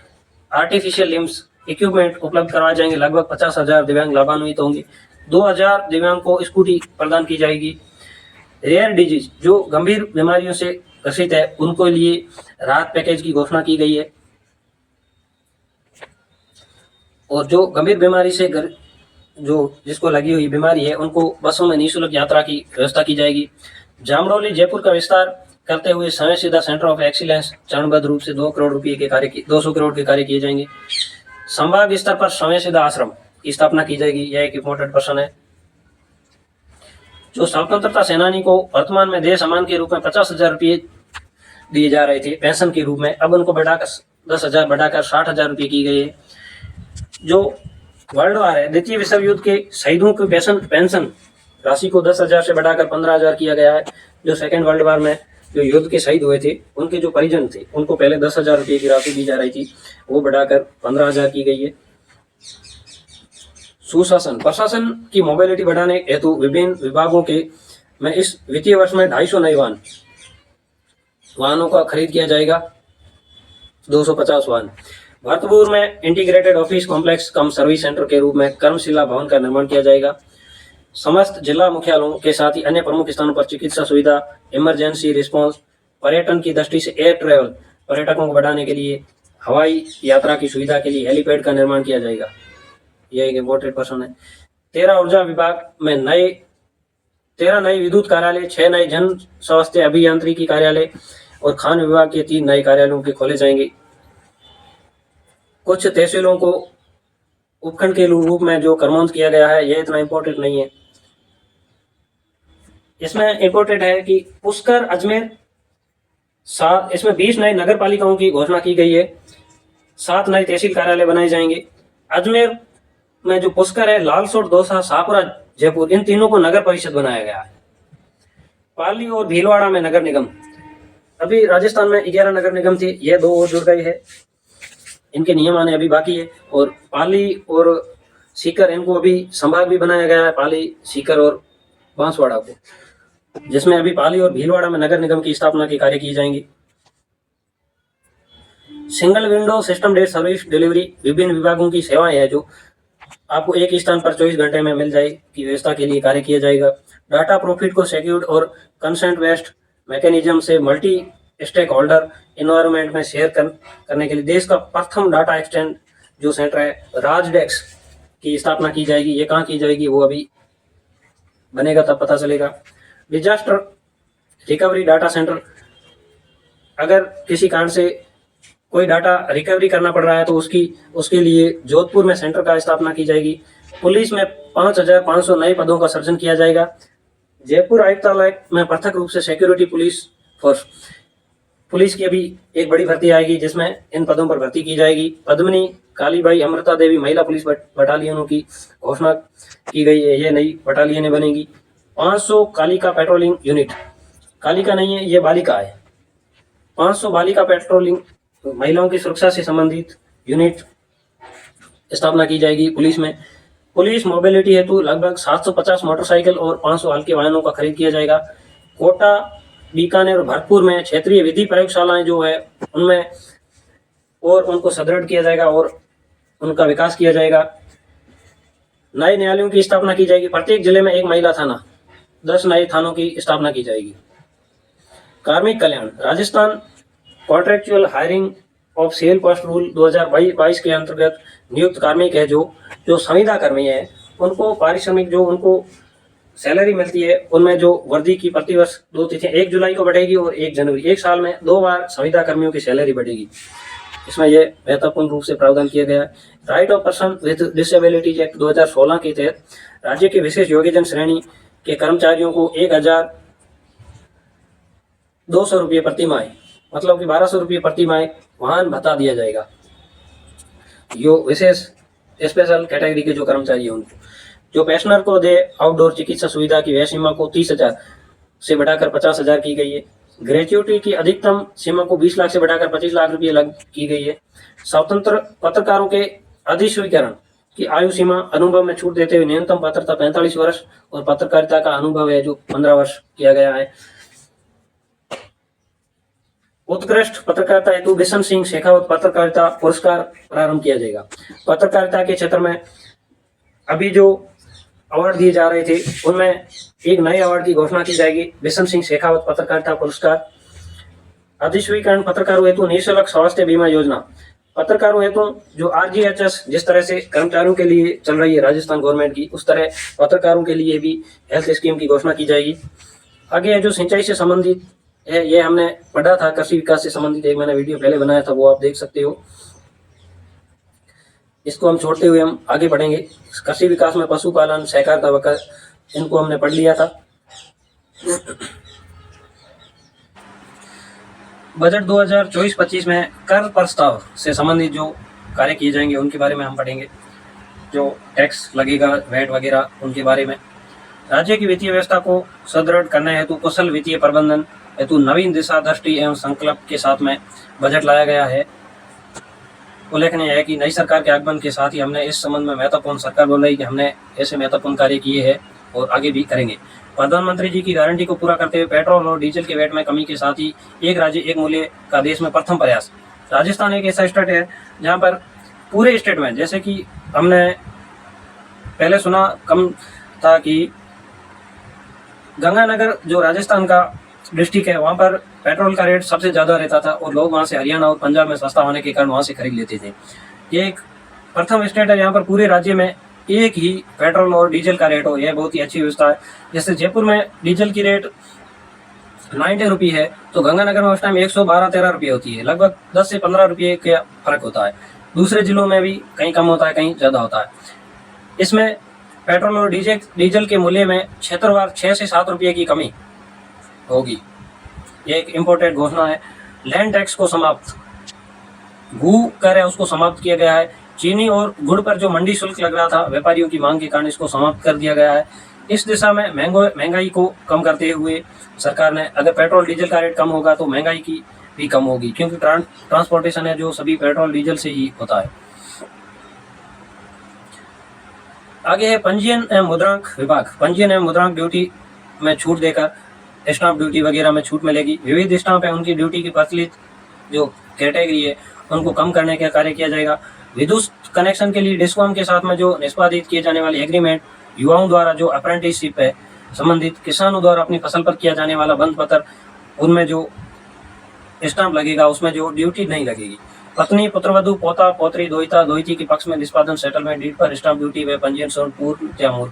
आर्टिफिशियल लिम्स इक्विपमेंट उपलब्ध करवाए जाएंगे। लगभग 50,000 दिव्यांग लाभान्वित होंगे। 2,000 दिव्यांग को स्कूटी प्रदान की जाएगी। रेयर डिजीज, जो गंभीर बीमारियों से ग्रसित है, उनको लिए राहत पैकेज की घोषणा की गई है। और जो गंभीर बीमारी से जिसको लगी हुई बीमारी है, उनको बसों में निःशुल्क यात्रा की व्यवस्था की जाएगी। जामरौली जयपुर का विस्तार करते हुए समय सीधा सेंटर ऑफ एक्सीलेंस चरणबद्ध रूप से 200 करोड़ के कार्य किए जाएंगे। संभाग स्तर पर समय सीधा आश्रम की स्थापना की जाएगी, यह एक इंपॉर्टेंट पर्सन है। जो स्वतंत्रता सेनानी को वर्तमान में देश सम्मान के रूप में 50,000 रुपये दिए जा रहे थे पेंशन के रूप में, अब उनको बढ़ाकर 10,000 बढ़ाकर 60,000 रुपये की गई है। जो वर्ल्ड वार है, द्वितीय विश्व युद्ध के शहीदों की पेंशन राशि को 10,000 से बढ़ाकर 15,000 किया गया है। जो सेकेंड वर्ल्ड वॉर में जो युद्ध के शहीद हुए थे उनके जो परिजन थे उनको पहले 10,000 रुपये की राशि दी जा रही थी, वो बढ़ाकर 15,000 की गई है। सुशासन प्रशासन की मोबिलिटी बढ़ाने हेतु विभिन्न विभागों के में इस वित्तीय वर्ष में 250 नए वाहनों का खरीद किया जाएगा, 250 वाहन। भरतपुर में इंटीग्रेटेड ऑफिस कॉम्प्लेक्स कम सर्विस सेंटर के रूप में कर्मशिला भवन का निर्माण किया जाएगा। समस्त जिला मुख्यालयों के साथ ही अन्य प्रमुख स्थानों पर चिकित्सा सुविधा, इमरजेंसी रिस्पांस, पर्यटन की दृष्टि से एयर ट्रैवल पर्यटकों को बढ़ाने के लिए हवाई यात्रा की सुविधा के लिए हेलीपैड का निर्माण किया जाएगा। यह एक इम्पोर्टेंट पर्सन है। 13 ऊर्जा विभाग में 13 नए विद्युत कार्यालय, 6 नए जन स्वास्थ्य अभियांत्रिकी कार्यालय और खान विभाग के 3 नए कार्यालयों के खोले जाएंगे। कुछ तहसीलों को उपखंड के रूप में जो क्रमांकित किया गया है, यह इतना इम्पोर्टेंट नहीं है। इसमें इम्पोर्टेंट है कि पुष्कर, अजमेर, इसमें 20 नए नगर पालिकाओं की घोषणा की गई है, 7 नए तहसील कार्यालय बनाए जाएंगे। अजमेर में जो पुष्कर है, लालसोट, दौसा, शाहपुरा, जयपुर, इन तीनों को नगर परिषद बनाया गया है। पाली और भीलवाड़ा में नगर निगम, अभी राजस्थान में 11 नगर निगम थी, ये 2 और जुड़ गए हैं, इनके नियम आने अभी बाकी है। और पाली और सीकर, इनको अभी संभाग भी बनाया गया है, पाली, सीकर और बांसवाड़ा को, जिसमें अभी पाली और भीलवाड़ा में नगर निगम की स्थापना के कार्य किए जाएंगे। Single window system debt service delivery, विभिन्न विभागों की सेवाएं हैं जो आपको एक ही स्थान पर 24 घंटे में मिल जाए की व्यवस्था के लिए कार्य किया जाएगा। डाटा प्रॉफिट को सिक्योर्ड और कंसेंट बेस्ड मैकेनिज्म से मल्टी स्टेक होल्डर इन्वायरमेंट में शेयर करने के लिए देश का प्रथम डाटा एक्सचेंज जो सेंटर है राजडेक्स की स्थापना की जाएगी। ये कहाँ की जाएगी वो अभी बनेगा तब पता चलेगा। डिजास्टर रिकवरी डाटा सेंटर, अगर किसी कारण से कोई डाटा रिकवरी करना पड़ रहा है तो उसके लिए जोधपुर में सेंटर का स्थापना की जाएगी। पुलिस में 5,500 नए पदों का सृजन किया जाएगा। जयपुर आयुक्तालय में पृथक रूप से सिक्योरिटी पुलिस फोर्स, पुलिस की अभी एक बड़ी भर्ती आएगी जिसमें इन पदों पर भर्ती की जाएगी। पद्मिनी, कालीबाई, अमृता देवी महिला पुलिस बटालियनों की घोषणा की गई है, ये नई बटालियनें बनेगी। 500 कालिका पेट्रोलिंग यूनिट, कालिका नहीं है ये बालिका है, 500 बालिका पेट्रोलिंग महिलाओं की सुरक्षा से संबंधित यूनिट स्थापना की जाएगी पुलिस में। पुलिस मोबिलिटी हेतु लगभग 750 मोटरसाइकिल और 500 हल्के वाहनों का खरीद किया जाएगा। कोटा, बीकानेर और भरतपुर में क्षेत्रीय विधि प्रयोगशालाएं जो है उनमें और उनको सुदृढ़ किया जाएगा और उनका विकास किया जाएगा। नए न्यायालयों की स्थापना की जाएगी। प्रत्येक जिले में 1 महिला थाना, 10 नए थानों की स्थापना की जाएगी। कार्मिक कल्याण, Rajasthan contractual hiring of cell post rule 2022 के अंतर्गत नियुक्त कार्मिक है जो संविदा कर्मी है उनको पारिश्रमिक जो उनको सैलरी मिलती है उनमें जो वर्दी की प्रतिवर्ष 2 तिथियां 1 जुलाई को बढ़ेगी और 1 जनवरी, 1 साल में 2 बार संविदा कर्मियों की सैलरी बढ़ेगी। इसमें यह महत्वपूर्ण रूप से प्रावधान किया गया है। Right of person with disabilities act 2016 के तहत राज्य के विशेष योग्यजन श्रेणी के कर्मचारियों को 1,200 रुपये प्रति माह, मतलब कि 1,200 रुपये प्रति माह वाहन भत्ता दिया जाएगा। जो विशेष स्पेशल कैटेगरी के जो कर्मचारी हैं उनको, जो पेंशनर को दे आउटडोर चिकित्सा सुविधा की व्यय सीमा को 30,000 से बढ़ाकर 50,000 की गई है। ग्रेच्युटी की अधिकतम सीमा को 20 लाख से बढ़ाकर 25 लाख रुपये अलग की गई है। स्वतंत्र पत्रकारों के अधिस्वीकरण की आयु सीमा अनुभव में छूट देते हुए न्यूनतम पात्रता 45 वर्ष और पत्रकारिता का अनुभव है जो 15 वर्ष किया गया है। उत्कृष्ट पत्रकारिता हेतु बिशन सिंह शेखावत पत्रकारिता पुरस्कार प्रारंभ किया जाएगा। पत्रकारिता के क्षेत्र में अभी जो अवार्ड दिए जा रहे थे उनमें एक नए अवार्ड की घोषणा की जाएगी, बिशन सिंह शेखावत पत्रकारिता पुरस्कार। अधिस्वीकरण पत्रकारों हेतु निःशुल्क स्वास्थ्य बीमा योजना, पत्रकारों हेतु जो RGHS जिस तरह से कर्मचारियों के लिए चल रही है राजस्थान गवर्नमेंट की, उस तरह पत्रकारों के लिए भी हेल्थ स्कीम की घोषणा की जाएगी। आगे जो सिंचाई से संबंधित है ये हमने पढ़ा था, कृषि विकास से संबंधित एक मैंने वीडियो पहले बनाया था, वो आप देख सकते हो। इसको हम छोड़ते हुए हम आगे बढ़ेंगे। कृषि विकास में पशुपालन, सहकारिता वगैरह इनको हमने पढ़ लिया था। बजट 2024-25 में कर प्रस्ताव से संबंधित जो कार्य किए जाएंगे उनके बारे में हम पढ़ेंगे। जो टैक्स लगेगा, वैट वगैरह, उनके बारे में। राज्य की वित्तीय व्यवस्था को सुदृढ़ करने हेतु कुशल वित्तीय प्रबंधन हेतु नवीन दिशा दृष्टि एवं संकल्प के साथ में बजट लाया गया है। उल्लेखनीय है कि नई सरकार के आगमन के साथ ही हमने इस संबंध में महत्वपूर्ण, सरकार बोल रही कि हमने ऐसे महत्वपूर्ण कार्य किए हैं और आगे भी करेंगे। प्रधानमंत्री जी की गारंटी को पूरा करते हुए पेट्रोल और डीजल के वैट में कमी के साथ ही एक राज्य एक मूल्य का देश में प्रथम प्रयास। राजस्थान एक ऐसा स्टेट है जहाँ पर पूरे स्टेट में, जैसे कि हमने पहले सुना कम था कि गंगानगर जो राजस्थान का डिस्ट्रिक्ट है, वहाँ पर पेट्रोल का रेट सबसे ज़्यादा रहता था और लोग वहाँ से हरियाणा और पंजाब में सस्ता होने के कारण वहाँ से खरीद लेते थे। ये एक प्रथम स्टेट है जहाँ पर पूरे राज्य में एक ही पेट्रोल और डीजल का रेट हो। यह बहुत ही अच्छी व्यवस्था है। जैसे जयपुर में डीजल की रेट 90 रुपये है, तो गंगानगर में उस टाइम 112-13 रुपये होती है। लगभग 10 से 15 रुपये का फर्क होता है। दूसरे जिलों में भी कहीं कम होता है, कहीं ज़्यादा होता है। इसमें पेट्रोल और डीजल के मूल्य में क्षेत्रवार 6 से 7 रुपये की कमी होगी। ये एक इम्पोर्टेंट घोषणा है। लैंड टैक्स को समाप्त, भू कर है उसको समाप्त किया गया है। चीनी और गुड़ पर जो मंडी शुल्क लग रहा था व्यापारियों की मांग के कारण, इसको समाप्त कर दिया गया है। इस दिशा में महंगाई को कम करते हुए सरकार ने, अगर पेट्रोल डीजल का रेट कम होगा तो महंगाई की भी कम होगी, क्योंकि ट्रांसपोर्टेशन है जो सभी पेट्रोल डीजल से ही होता है। आगे है पंजीयन एवं मुद्रांक विभाग। पंजीयन एवं मुद्रांक ड्यूटी में छूट देकर स्टाम्प ड्यूटी वगैरह में छूट मिलेगी। विविध स्टाम्प है उनकी ड्यूटी की प्रचलित जो कैटेगरी है उनको कम करने का कार्य किया जाएगा। विद्युत कनेक्शन के लिए डिस्कॉम के साथ में जो निष्पादित किए जाने वाले एग्रीमेंट, युवाओं द्वारा जो अप्रेंटिसशिप है संबंधित, किसानों द्वारा अपनी फसल पर किया जाने वाला बंद पत्र, उनमें जो स्टाम्प लगेगा उसमें जो ड्यूटी नहीं लगेगी। पत्नी, पुत्रवधु, पोता, पोत्री, दोहिता, दोहिती के पक्ष में निष्पादन सेटलमेंट डीड पर स्टाम्प ड्यूटी व पंजीयन शुल्क पूर्व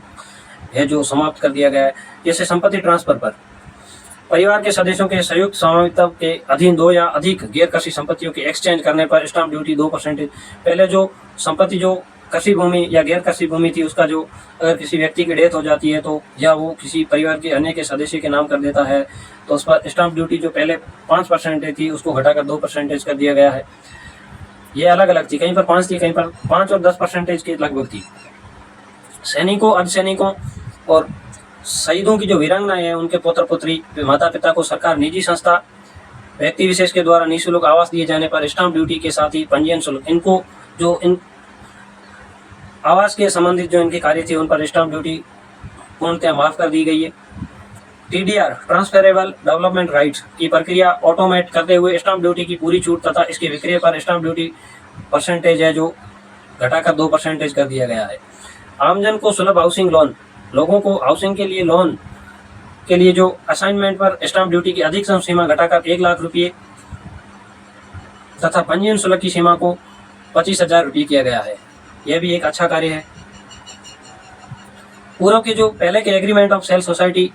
है जो समाप्त कर दिया गया है। जैसे संपत्ति ट्रांसफर पर परिवार के सदस्यों के संयुक्त स्वामित्व के अधीन 2 या अधिक गैर कृषि संपत्तियों के एक्सचेंज करने पर स्टाम्प ड्यूटी 2%। पहले जो संपत्ति जो कृषि भूमि या गैर कृषि भूमि थी, उसका जो अगर किसी व्यक्ति की डेथ हो जाती है तो, या वो किसी परिवार के अन्य के सदस्य के नाम कर देता है, तो उस पर स्टाम्प ड्यूटी जो पहले 5% थी उसको घटाकर 2% कर दिया गया है। ये अलग अलग थी, कहीं पर 5 थी, कहीं पर 5 और 10% के लगभग थी। सैनिकों, अर्धसैनिकों और शहीदों की जो वीरांगनाएं हैं उनके पुत्र पुत्री, माता पिता को सरकार, निजी संस्था, व्यक्ति विशेष के द्वारा निःशुल्क आवास दिए जाने पर स्टाम्प ड्यूटी के साथ ही पंजीयन शुल्क, इनको जो इन आवास के संबंधित जो इनके कार्य थे उन पर स्टाम्प ड्यूटी पूर्णतः माफ कर दी गई है। टीडीआर, ट्रांसफरेबल डेवलपमेंट राइट्स की प्रक्रिया ऑटोमेट करते हुए स्टाम्प ड्यूटी की पूरी छूट तथा इसके विक्रय पर स्टाम्प ड्यूटी परसेंटेज है जो घटाकर 2% कर दिया गया है। आमजन को सुलभ हाउसिंग लोन, लोगों को हाउसिंग के लिए लोन के लिए जो असाइनमेंट पर स्टाम्प ड्यूटी की अधिकतम सीमा घटाकर 1 लाख रुपये तथा पंजीयन शुल्क की सीमा को 25,000 रुपये किया गया है। यह भी एक अच्छा कार्य है। पूर्व के जो पहले के एग्रीमेंट ऑफ सेल सोसाइटी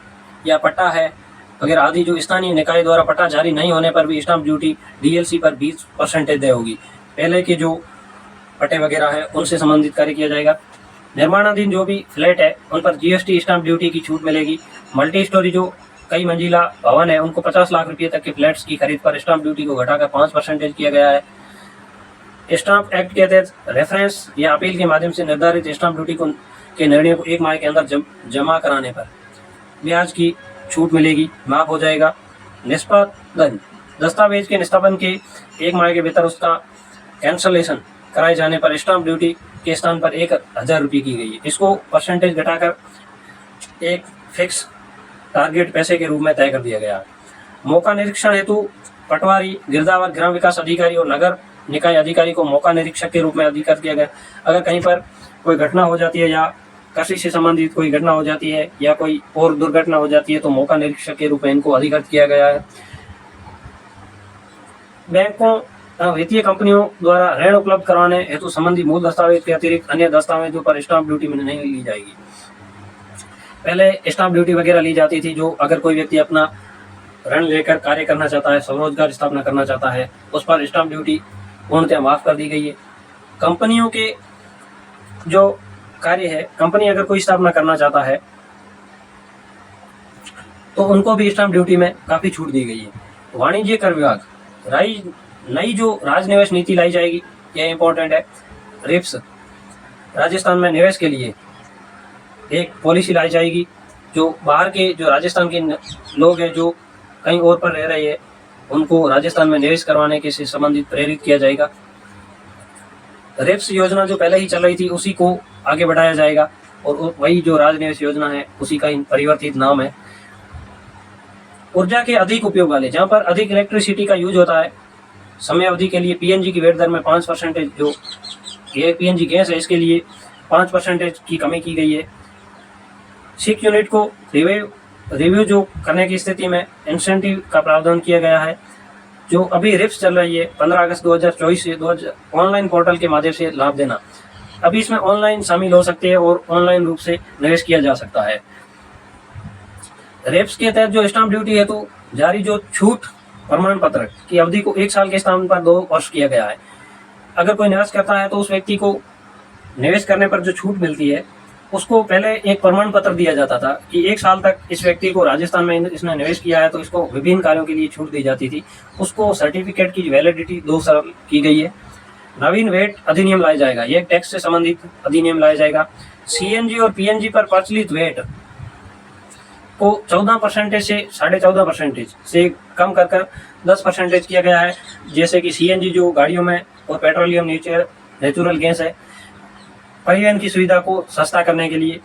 या पट्टा है वगैरह आदि जो स्थानीय निकाय द्वारा पट्टा जारी नहीं होने पर भी स्टाम्प ड्यूटी डीएलसी पर 20% दे होगी। पहले के जो पट्टे वगैरह है उनसे संबंधित कार्य किया जाएगा। निर्माणाधीन जो भी फ्लैट है उन पर जीएसटी स्टाम्प ड्यूटी की छूट मिलेगी। मल्टी स्टोरी जो कई मंजिला भवन है उनको 50 लाख रुपये तक के फ्लैट्स की खरीद पर स्टाम्प ड्यूटी को घटाकर 5% किया गया है। स्टाम्प एक्ट के तहत रेफरेंस या अपील के माध्यम से निर्धारित स्टाम्प ड्यूटी के निर्णयों को 1 माह के अंदर जमा कराने पर ब्याज की छूट मिलेगी, माफ हो जाएगा। निष्पादन, दस्तावेज के निष्पादन के 1 माह के भीतर उसका कैंसलेशन कराए जाने पर स्टाम्प ड्यूटी के स्थान पर 1,000 रुपये की गई है। इसको परसेंटेज घटाकर एक फिक्स टारगेट पैसे के रूप में तय कर दिया गया है। मौका निरीक्षण हेतु पटवारी, गिरदावर, ग्राम विकास अधिकारी और नगर निकाय अधिकारी को मौका निरीक्षक के रूप में अधिकृत किया गया। अगर कहीं पर कोई घटना हो जाती है या कृषि से संबंधित कोई घटना हो जाती है या कोई और दुर्घटना हो जाती है तो मौका निरीक्षक के रूप में इनको अधिकृत किया गया है। बैंकों, वित्तीय कंपनियों द्वारा ऋण उपलब्ध करवाने हेतु संबंधी मूल दस्तावेज के अतिरिक्त अन्य दस्तावेजों पर स्टाम्प ड्यूटी नहीं ली जाएगी। पहले स्टाम्प ड्यूटी वगैरह ली जाती थी, जो अगर कोई व्यक्ति अपना ऋण लेकर कार्य करना चाहता है, स्वरोजगार स्थापना करना चाहता है, उस पर स्टाम्प ड्यूटी पूर्णतः माफ कर दी गई है। कंपनियों के जो कार्य है, कंपनी अगर कोई स्थापना करना चाहता है तो उनको भी स्टाम्प ड्यूटी में काफ़ी छूट दी गई है। वाणिज्य कर विभाग, नई जो राजनिवेश नीति लाई जाएगी, यह इंपॉर्टेंट है। रिप्स, राजस्थान में निवेश के लिए एक पॉलिसी लाई जाएगी। जो बाहर के जो राजस्थान के लोग हैं जो कहीं और पर रह रहे हैं उनको राजस्थान में निवेश करवाने के से संबंधित प्रेरित किया जाएगा। रेप्स योजना जो पहले ही चल रही थी उसी को आगे बढ़ाया जाएगा और वही जो राज निवेश योजना है उसी का परिवर्तित नाम है। ऊर्जा के अधिक उपयोग वाले, जहाँ पर अधिक इलेक्ट्रिसिटी का यूज होता है, समय अवधि के लिए पीएनजी की वेट दर में 5% जो ये पीएनजी गैस है इसके लिए 5% की कमी की गई है। 6 यूनिट को रिव्यू जो करने की स्थिति में इंसेंटिव का प्रावधान किया गया है। जो अभी रिप्स चल रही है 15 अगस्त 2024 से ऑनलाइन पोर्टल के माध्यम से लाभ देना, अभी इसमें ऑनलाइन शामिल हो सकते हैं और ऑनलाइन रूप से निवेश किया जा सकता है। रेप्स के तहत जो स्टाम्प ड्यूटी है तो जारी जो छूट प्रमाण पत्र की अवधि को 1 साल के स्थान पर 2 वर्ष किया गया है। अगर कोई निवेश करता है तो उस व्यक्ति को निवेश करने पर जो छूट मिलती है उसको पहले एक प्रमाण पत्र दिया जाता था कि 1 साल तक इस व्यक्ति को राजस्थान में इसने निवेश किया है तो इसको विभिन्न कार्यों के लिए छूट दी जाती थी। उसको सर्टिफिकेट की वैलिडिटी 2 साल की गई है। नवीन वेट अधिनियम लाया जाएगा, ये टैक्स से संबंधित अधिनियम लाया जाएगा। सीएनजी और पीएनजी पर प्रचलित वेट को 14% से 14.5% से कम कर 10% किया गया है। जैसे कि सीएनजी जो गाड़ियों में और पेट्रोलियम नेचुरल गैस है, परिवहन की सुविधा को सस्ता करने के लिए।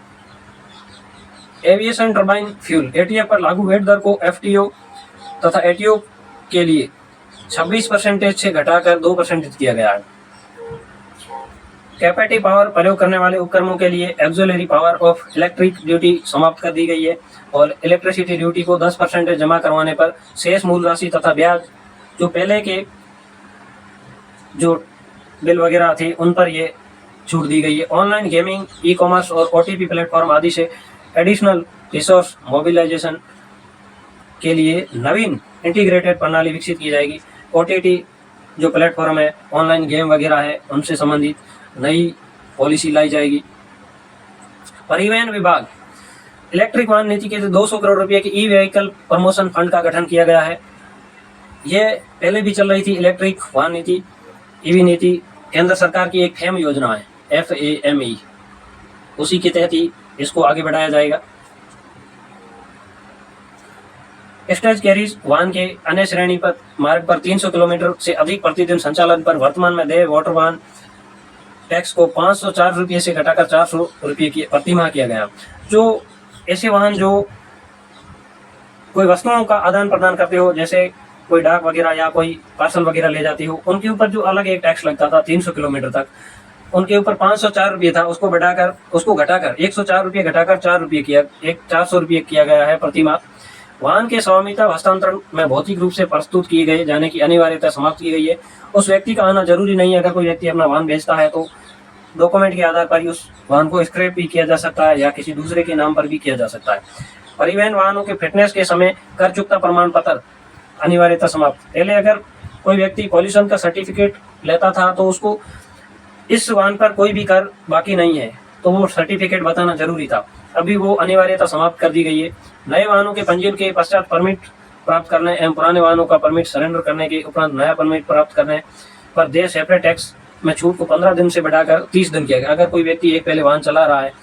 एविएशन टर्बाइन फ्यूल एटीएफ पर लागू वेट दर को एफटीओ तथा एटीओ के लिए 26% से घटाकर 2% किया गया है। कैपेसिटी पावर प्रयोग करने वाले उपकरणों के लिए axillary power of electric duty समाप्त कर दी गई है और इलेक्ट्रिसिटी ड्यूटी को 10% जमा करवाने पर शेष मूल राशि तथा ब्याज जो पहले के जो बिल वगैरह थे उन पर ये छूट दी गई है। ऑनलाइन गेमिंग, ई कॉमर्स और ओटीपी प्लेटफॉर्म आदि से एडिशनल रिसोर्स मोबिलाइजेशन के लिए नवीन इंटीग्रेटेड प्रणाली विकसित की जाएगी। ओटीटी जो प्लेटफॉर्म है, ऑनलाइन गेम वगैरह है, उनसे संबंधित नई पॉलिसी लाई जाएगी। परिवहन विभाग इलेक्ट्रिक वाहन नीति के 200 करोड़ रुपए की ई व्हीकल प्रमोशन फंड का गठन किया गया है। यह पहले भी चल रही थी इलेक्ट्रिक वाहन नीति, ईवी नीति, केंद्र सरकार की एक FAME योजना है, FAME, उसी के तहत ही इसको आगे बढ़ाया जाएगा। स्टेज कैरीज वाहन के अन्य श्रेणी पर मार्ग पर 300 किलोमीटर से अधिक प्रतिदिन संचालन पर वर्तमान में देय मोटर वाहन टैक्स को 504 रुपये से घटाकर 400 रुपये की प्रति माह किया गया। जो ऐसे वाहन जो कोई वस्तुओं का आदान प्रदान करते हो, जैसे कोई डाक वगैरह या कोई पार्सल वगैरह ले जाती हो, उनके ऊपर जो अलग एक टैक्स लगता था 300 किलोमीटर तक, उनके ऊपर 504 रुपये था, उसको घटाकर 104 रुपये घटाकर 4 रुपये किया, 400 रुपये किया गया है प्रति माह। वाहन के स्वामित्व हस्तांतरण में भौतिक रूप से प्रस्तुत किए गए जाने की अनिवार्यता समाप्त की गई है। उस व्यक्ति का आना जरूरी नहीं है। अगर कोई व्यक्ति अपना वाहन बेचता है तो डॉक्यूमेंट के आधार पर ही उस वाहन को स्क्रैप भी किया जा सकता है या किसी दूसरे के नाम पर भी किया जा सकता है। परिवहन वाहनों के फिटनेस के समय कर चुकता प्रमाण पत्र अनिवार्यता समाप्त। पहले अगर कोई व्यक्ति पॉल्यूशन का सर्टिफिकेट लेता था तो उसको इस वाहन पर कोई भी कर बाकी नहीं है तो वो सर्टिफिकेट बताना जरूरी था। अभी वो अनिवार्यता समाप्त कर दी गई है। नए वाहनों के पंजीयन के पश्चात परमिट प्राप्त करने एवं पुराने वाहनों का परमिट सरेंडर करने के उपरांत नया परमिट प्राप्त करने पर देय सेपरेट टैक्स में छूट को 15 दिन से बढ़ाकर 30 दिन किया गया। अगर कोई व्यक्ति एक पहले वाहन चला रहा है,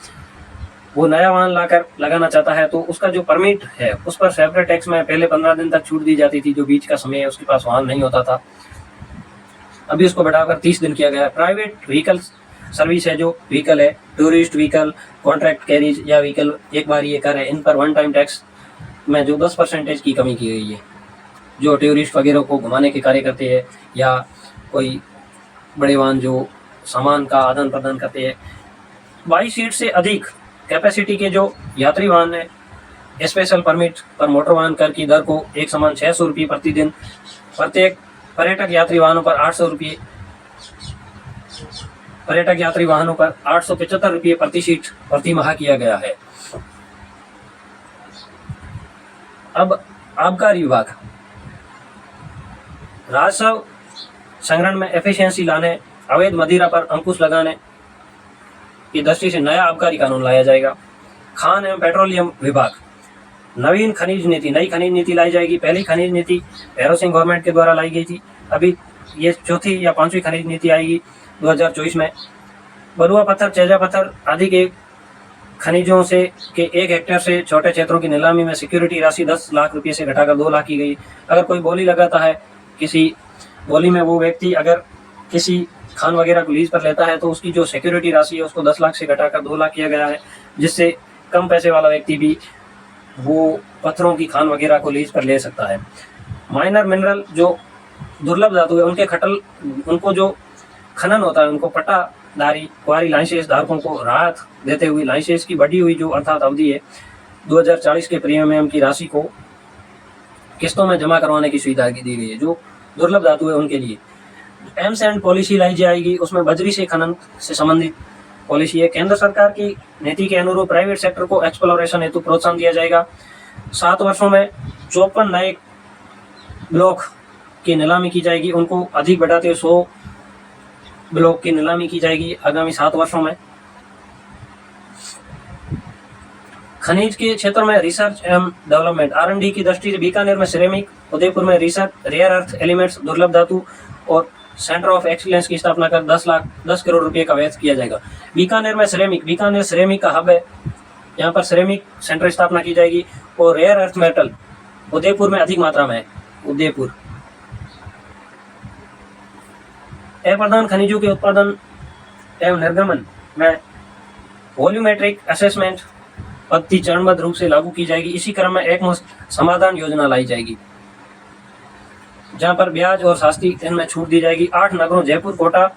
वो नया वाहन लाकर लगाना चाहता है तो उसका जो परमिट है उस पर सेपरेट टैक्स में पहले 15 दिन तक छूट दी जाती थी, जो बीच का समय है उसके पास वाहन नहीं होता था। अभी उसको बढ़ाकर 30 दिन किया गया है। प्राइवेट व्हीकल सर्विस है, जो व्हीकल है, टूरिस्ट व्हीकल, कॉन्ट्रैक्ट कैरिज या व्हीकल एक बार ये कर है, इन पर वन टाइम टैक्स में जो 10% की कमी की गई है। जो टूरिस्ट वगैरह को घुमाने के कार्य करते हैं या कोई बड़े वाहन जो सामान का आदान प्रदान करते हैं। 22 सीट से अधिक कैपेसिटी के जो यात्री वाहन है, स्पेशल परमिट पर मोटर वाहन कर की दर को एक समान 600 रुपये प्रतिदिन, प्रत्येक पर्यटक यात्री वाहनों पर 800 रुपये, पर्यटक यात्री वाहनों पर 875 रुपये प्रति सीट प्रति माह किया गया है। अब आबकारी विभाग राजस्व संग्रहण में एफिशिएंसी लाने, अवैध मदिरा पर अंकुश लगाने की दृष्टि से नया आबकारी कानून लाया जाएगा। खान एवं पेट्रोलियम विभाग नई खनिज नीति लाई जाएगी। पहली खनिज नीति भैरव सिंह गवर्नमेंट के द्वारा लाई गई थी, अभी ये चौथी या 5वीं खनिज नीति आएगी 2024 में। बलुआ पत्थर, चेजा पत्थर आदि के खनिजों से के 1 हेक्टेयर से छोटे क्षेत्रों की नीलामी में सिक्योरिटी राशि 10 लाख रुपये से घटाकर 2 लाख की गई। अगर कोई बोली लगाता है, किसी बोली में वो व्यक्ति अगर किसी खान वगैरह को लीज पर लेता है तो उसकी जो सिक्योरिटी राशि है उसको 10 लाख से घटाकर 2 लाख किया गया है, जिससे कम पैसे वाला व्यक्ति भी वो पत्थरों की खान वगैरह को लीज पर ले सकता है। माइनर मिनरल जो दुर्लभ धातु है उनको जो खनन होता है उनको पट्टाधारी क्वारी लाइसेंस धारकों को राहत देते हुए लाइसेंस की बढ़ी हुई जो अर्थात अवधि है 2040 के प्रीमियम की राशि को किस्तों में जमा करवाने की सुविधा दी गई है। जो दुर्लभ धातु है उनके लिए एम्स एंड पॉलिसी लाई जाएगी, उसमें बजरी से खनन से संबंधित पॉलिसी है। केंद्र सरकार की नीति के अनुरूप प्राइवेट सेक्टर को एक्सप्लोरेशन हेतु प्रोत्साहन दिया जाएगा। 7 वर्षों में 54 नए ब्लॉक की नीलामी की जाएगी, उनको अधिक बढ़ाते हुए 100 ब्लॉक की नीलामी की जाएगी आगामी 7 वर्षों में। खनिज के क्षेत्र में रिसर्च एवं डेवलपमेंट R&D की दृष्टि से बीकानेर में सिरेमिक, उदयपुर में रिसर्च रेयर अर्थ एलिमेंट्स दुर्लभ धातु और सेंटर ऑफ एक्सीलेंस की स्थापना कर 10 करोड़ रुपए का व्यय किया जाएगा। बीकानेर में बीकानेर सिरेमिक का हब है, यहाँ पर सिरेमिक सेंटर स्थापना की जाएगी। और रेयर अर्थ मेटल उदयपुर में अधिक मात्रा में है। उदयपुर अप्रधान खनिजों के उत्पादन एवं निर्गमन में वॉल्यूमेट्रिक असेसमेंट पद्धति चरणबद्ध रूप से लागू की जाएगी। इसी क्रम में एक मुश्त समाधान योजना लाई जाएगी जहां पर ब्याज और शास्ती इनमें छूट दी जाएगी। 8 नगरों जयपुर, कोटा,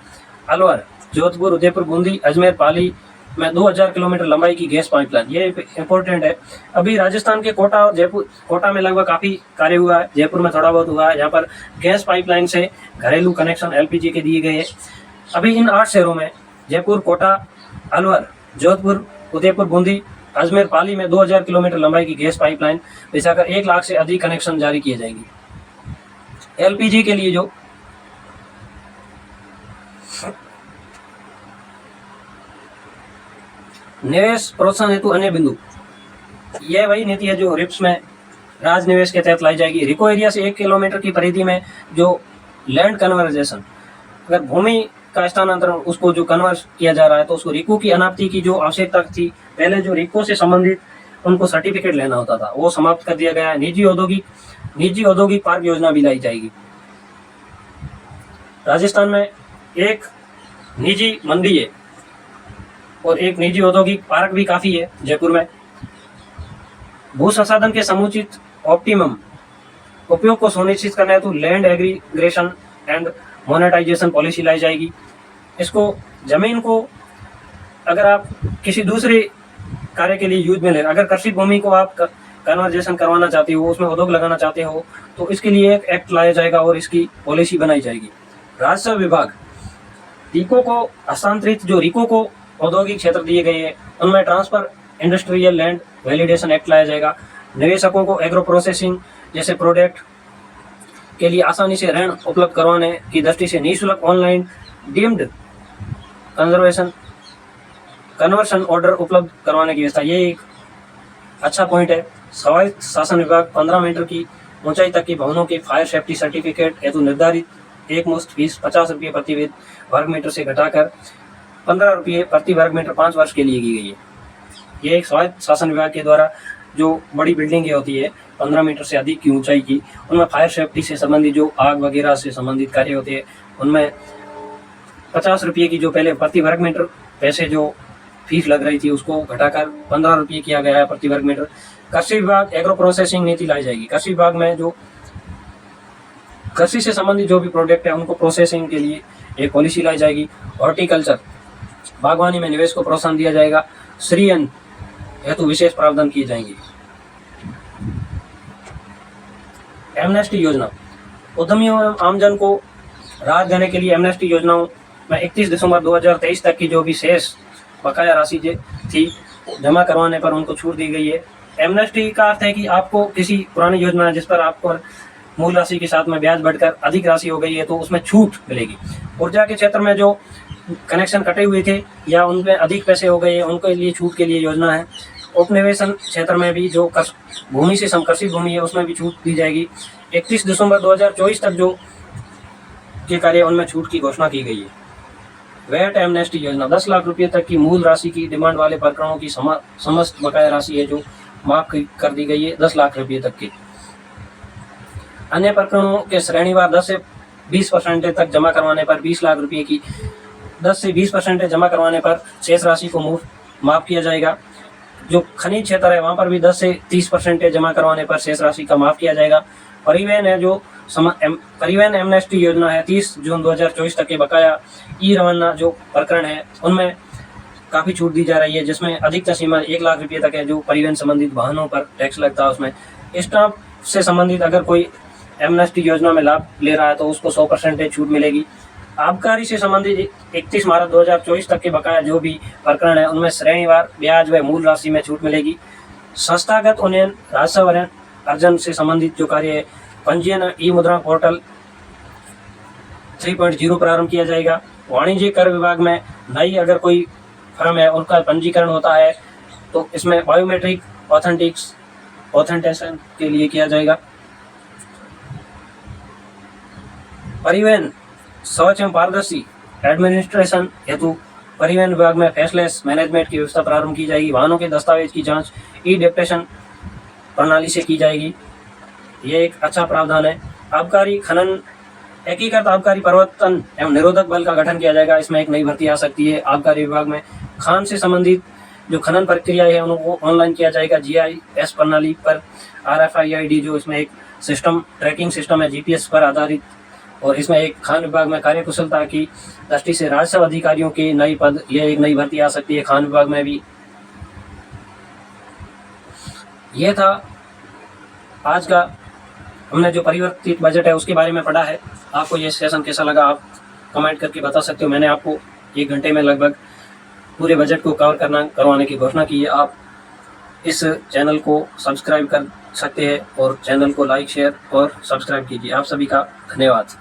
अलवर, जोधपुर, उदयपुर, बूंदी, अजमेर, पाली में 2000 किलोमीटर लंबाई की गैस पाइपलाइन, ये इंपॉर्टेंट है। अभी राजस्थान के कोटा और जयपुर, कोटा में लगभग काफ़ी कार्य हुआ है, जयपुर में थोड़ा बहुत हुआ है, जहाँ पर गैस पाइपलाइन से घरेलू कनेक्शन LPG के दिए गए हैं। अभी इन 8 शहरों में जयपुर, कोटा, अलवर, जोधपुर, उदयपुर, बूंदी, अजमेर, पाली में 2000 किलोमीटर लंबाई की गैस पाइपलाइन बिछाकर 1 लाख से अधिक कनेक्शन जारी किए जाएंगे। LPG के लिए जो निवेश प्रोत्साहन हेतु अन्य बिंदु, यह वही नीति है जो रिप्स में राज निवेश के तहत लाई जाएगी। रिको एरिया से 1 किलोमीटर की परिधि में जो लैंड कन्वर्जेशन, अगर भूमि का स्थानांतरण उसको जो कन्वर्ट किया जा रहा है तो उसको रिको की अनापत्ति की जो आवश्यकता थी, पहले जो रिको से संबंधित उनको सर्टिफिकेट लेना होता था, वो समाप्त कर दिया गया है। निजी औद्योगिक पार्क योजना भी लाई जाएगी। राजस्थान में एक निजी मंडी है और एक निजी औद्योगिक पार्क भी काफ़ी है जयपुर में। भू संसाधन के समुचित ऑप्टिमम उपयोग को सुनिश्चित करने हेतु land aggregation and monetisation policy लाई जाएगी। इसको जमीन को अगर आप किसी दूसरे कार्य के लिए यूज में ले, अगर कृषि भूमि को आप कन्वर्जेशन करवाना चाहते हो, उसमें उद्योग लगाना चाहते हो, तो इसके लिए एक एक्ट लाया जाएगा और इसकी पॉलिसी बनाई जाएगी। राजस्व विभाग रिको को हस्तांतरित, जो रिको को औद्योगिक क्षेत्र दिए गए हैं उनमें transfer industrial land validation act लाया जाएगा। निवेशकों को एग्रो प्रोसेसिंग जैसे प्रोडक्ट के लिए आसानी से ऋण उपलब्ध करवाने की दृष्टि से निःशुल्क ऑनलाइन डीम्ड कन्वर्शन ऑर्डर उपलब्ध करवाने की व्यवस्था, ये एक अच्छा पॉइंट है। स्वायत्त शासन विभाग 15 मीटर की ऊंचाई तक की भवनों के फायर सेफ्टी सर्टिफिकेट हेतु निर्धारित एक मुश्त फीस 50 रुपये प्रति वर्ग मीटर से घटाकर 15 रुपये प्रति वर्ग मीटर 5 वर्ष के लिए की गई है। ये एक स्वायत्त शासन विभाग के द्वारा जो बड़ी बिल्डिंगें होती है 15 मीटर से अधिक की ऊंचाई की, उनमें फायर सेफ्टी से संबंधित जो आग वगैरह से संबंधित कार्य होते हैं उनमें 50 रुपये की जो पहले प्रति वर्ग मीटर पैसे जो फीस लग रही थी उसको घटाकर 15 रुपये किया गया है प्रति वर्ग मीटर। कृषि विभाग एग्रो प्रोसेसिंग नीति लाई जाएगी। कृषि विभाग में जो कृषि से संबंधित जो भी प्रोडक्ट है उनको प्रोसेसिंग के लिए एक पॉलिसी लाई जाएगी। हॉर्टिकल्चर बागवानी में निवेश को प्रोत्साहन दिया जाएगा। श्री अन्न हेतु विशेष प्रावधान किए जाएंगे। एमनेस्टी योजना, उद्यमियों एवं आमजन को राहत देने के लिए एमनेस्टी योजनाओं में 31 दिसंबर 2023 तक की जो भी शेष बकाया राशि थी जमा करवाने पर उनको छूट दी गई है। एमनेस्टी का अर्थ है कि आपको किसी पुरानी योजना जिस पर आपको मूल राशि के साथ में ब्याज बढ़कर अधिक राशि हो गई है तो उसमें छूट मिलेगी। ऊर्जा के क्षेत्र में जो कनेक्शन कटे हुए थे या उनमें अधिक पैसे हो गए हैं उनके लिए छूट के लिए योजना है। उपनिवेशन क्षेत्र में भी जो भूमि से समकृषि भूमि है उसमें भी छूट दी जाएगी। 31 दिसंबर 2024 तक जो के कार्य उनमें छूट की घोषणा की गई है। वैट एमनेस्टी योजना 10 लाख रुपये तक की मूल राशि की डिमांड वाले प्रकरणों की समस्त बकाया राशि है जो माफ कर दी गई है 10 लाख रुपये तक की। अन्य प्रकरणों के श्रेणीवार 10 से 20% तक जमा करवाने पर 20 लाख रुपये की 10 से 20% जमा करवाने पर शेष राशि को माफ किया जाएगा। जो खनिज क्षेत्र है वहाँ पर भी 10 से 30% जमा करवाने पर शेष राशि का माफ किया जाएगा। परिवहन है जो परिवहन एमनेस्टी योजना है 30 जून 2024 तक के बकाया ई रवाना जो प्रकरण है उनमें काफ़ी छूट दी जा रही है, जिसमें अधिकतम सीमा 1 लाख रुपये तक है जो परिवहन संबंधित वाहनों पर टैक्स लगता है उसमें। स्टाम्प से संबंधित अगर कोई एमनेस्टी योजना में लाभ ले रहा है तो उसको 100% छूट मिलेगी। आबकारी से संबंधित 31 मार्च 2024 तक के बकाया जो भी प्रकरण है उनमें श्रेणीवार ब्याज व मूल राशि में छूट मिलेगी। संस्थागत उन्नयन राजस्व अर्जन से संबंधित जो कार्य है पंजीयन ई मुद्रा पोर्टल 3.0 प्रारंभ किया जाएगा। वाणिज्य कर विभाग में नई अगर कोई फर्म है उनका पंजीकरण होता है तो इसमें बायोमेट्रिक ऑथेंटिकेशन के लिए किया जाएगा। परिवहन स्वच्छ एवं पारदर्शी एडमिनिस्ट्रेशन हेतु परिवहन विभाग में फैसलेस मैनेजमेंट की व्यवस्था प्रारंभ की जाएगी। वाहनों के दस्तावेज की जांच ई डेप्टेशन प्रणाली से की जाएगी। ये एक अच्छा प्रावधान है। आबकारी खनन एकीकृत आबकारी प्रवर्तन एवं निरोधक बल का गठन किया जाएगा। इसमें एक नई भर्ती आ सकती है। आबकारी विभाग में खान से संबंधित जो खनन प्रक्रिया है उनको ऑनलाइन किया जाएगा। GIS प्रणाली पर RFID जो इसमें एक सिस्टम ट्रैकिंग सिस्टम है GPS पर आधारित, और इसमें एक खान विभाग में कार्यकुशलता की दृष्टि से राजस्व अधिकारियों के नई पद, यह एक नई भर्ती आ सकती है खान विभाग में भी। यह था आज का हमने जो परिवर्तित बजट है उसके बारे में पढ़ा है। आपको ये सेशन कैसा लगा आप कमेंट करके बता सकते हो। मैंने आपको 1 घंटे में लगभग पूरे बजट को करवाने की घोषणा की है। आप इस चैनल को सब्सक्राइब कर सकते हैं और चैनल को लाइक शेयर और सब्सक्राइब कीजिए। आप सभी का धन्यवाद।